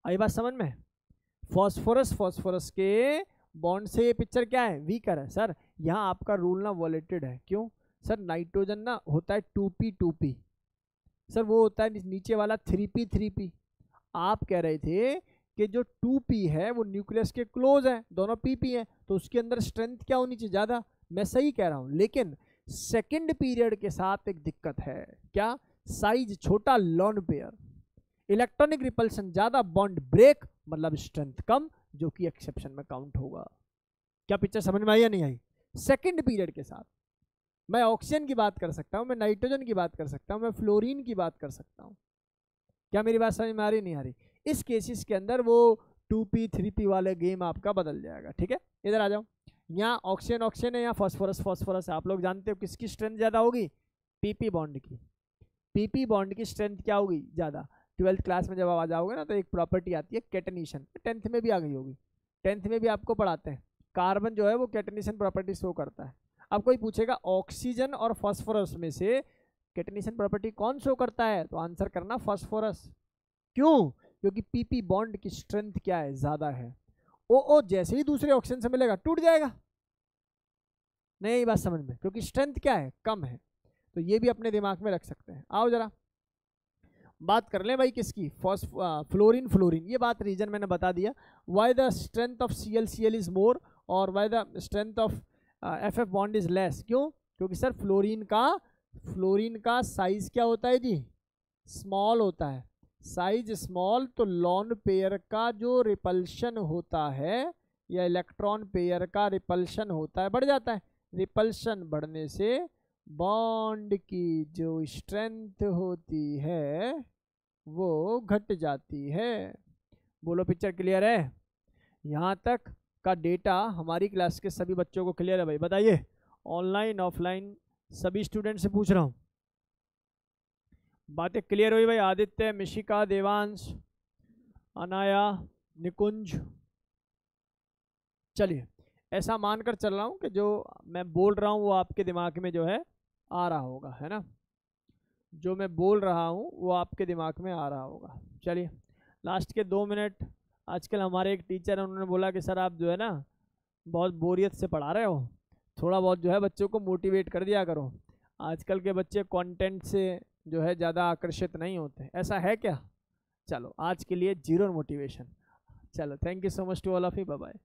आई बात समझ में? फॉस्फोरस के बॉन्ड से ये पिक्चर क्या है? वीकर है। सर यहाँ आपका रूल ना वॉलेटेड है, क्यों सर? नाइट्रोजन ना होता है 2p सर, वो होता है नीचे वाला 3p। आप कह रहे थे कि जो 2p है वो न्यूक्लियस के क्लोज है, दोनों pp है, तो उसके अंदर स्ट्रेंथ क्या होनी चाहिए? ज़्यादा। मैं सही कह रहा हूँ, लेकिन सेकेंड पीरियड के साथ एक दिक्कत है, क्या? साइज छोटा, लॉन पेयर, इलेक्ट्रॉनिक रिपल्शन ज़्यादा, बॉन्ड ब्रेक, मतलब स्ट्रेंथ कम, जो कि एक्सेप्शन में काउंट होगा। क्या पिक्चर समझ में आई या नहीं आई? सेकेंड पीरियड के साथ मैं ऑक्सीजन की बात कर सकता हूँ, मैं नाइट्रोजन की बात कर सकता हूँ, मैं फ्लोरीन की बात कर सकता हूँ। क्या मेरी बात समझ में आ रही नहीं आ रही? इस केसेस के अंदर वो 2p 3p वाले गेम आपका बदल जाएगा। ठीक है, इधर आ जाओ। यहाँ ऑक्सीजन है, यहाँ फॉस्फोरस है। आप लोग जानते हो किसकी स्ट्रेंथ ज़्यादा होगी? pp बॉन्ड की। pp बॉन्ड की स्ट्रेंथ क्या होगी? ज़्यादा। 12th क्लास में जब आप आ जाओगे ना, तो एक प्रॉपर्टी आती है कैटेनिशन, 10th में भी आ गई होगी, 10th में भी आपको पढ़ाते हैं। कार्बन जो है वो कैटेनिशन प्रॉपर्टी शो करता है। अब कोई पूछेगा ऑक्सीजन और फॉस्फोरस में से कैटेनिशन प्रॉपर्टी कौन शो करता है, तो आंसर करना फॉस्फोरस। क्यों? क्योंकि pp बॉन्ड की स्ट्रेंथ क्या है? ज़्यादा है। ओ जैसे ही दूसरे ऑक्सीजन से मिलेगा टूट जाएगा। नहीं बात समझ में? क्योंकि स्ट्रेंथ क्या है? कम है। तो ये भी अपने दिमाग में रख सकते हैं। आओ जरा बात कर लें भाई किसकी? फ्लोरीन। ये बात रीजन मैंने बता दिया। Why the strength of ClCl is more और why the strength of FF bond is less? क्यों? क्योंकि सर फ्लोरीन का साइज क्या होता है जी? स्मॉल होता है। साइज स्मॉल, तो लॉन पेयर का जो रिपल्शन होता है, या इलेक्ट्रॉन पेयर का रिपल्शन होता है, बढ़ जाता है। रिपल्शन बढ़ने से बॉन्ड की जो स्ट्रेंथ होती है वो घट जाती है। बोलो पिक्चर क्लियर है? यहाँ तक का डेटा हमारी क्लास के सभी बच्चों को क्लियर है भाई? बताइए, ऑनलाइन ऑफलाइन सभी स्टूडेंट से पूछ रहा हूँ, बातें क्लियर हुई भाई? आदित्य, मिशिका, देवांश, अनाया, निकुंज, चलिए ऐसा मानकर चल रहा हूँ कि जो मैं बोल रहा हूँ वो आपके दिमाग में जो है आ रहा होगा, है ना? जो मैं बोल रहा हूँ वो आपके दिमाग में आ रहा होगा। चलिए लास्ट के 2 मिनट। आजकल हमारे एक टीचर है, उन्होंने बोला कि सर आप जो है ना बहुत बोरियत से पढ़ा रहे हो, थोड़ा बहुत जो है बच्चों को मोटिवेट कर दिया करो। आजकल के बच्चे कंटेंट से जो है ज़्यादा आकर्षित नहीं होते, ऐसा है क्या? चलो आज के लिए 0 मोटिवेशन। चलो thank you so much to all of you, bye bye.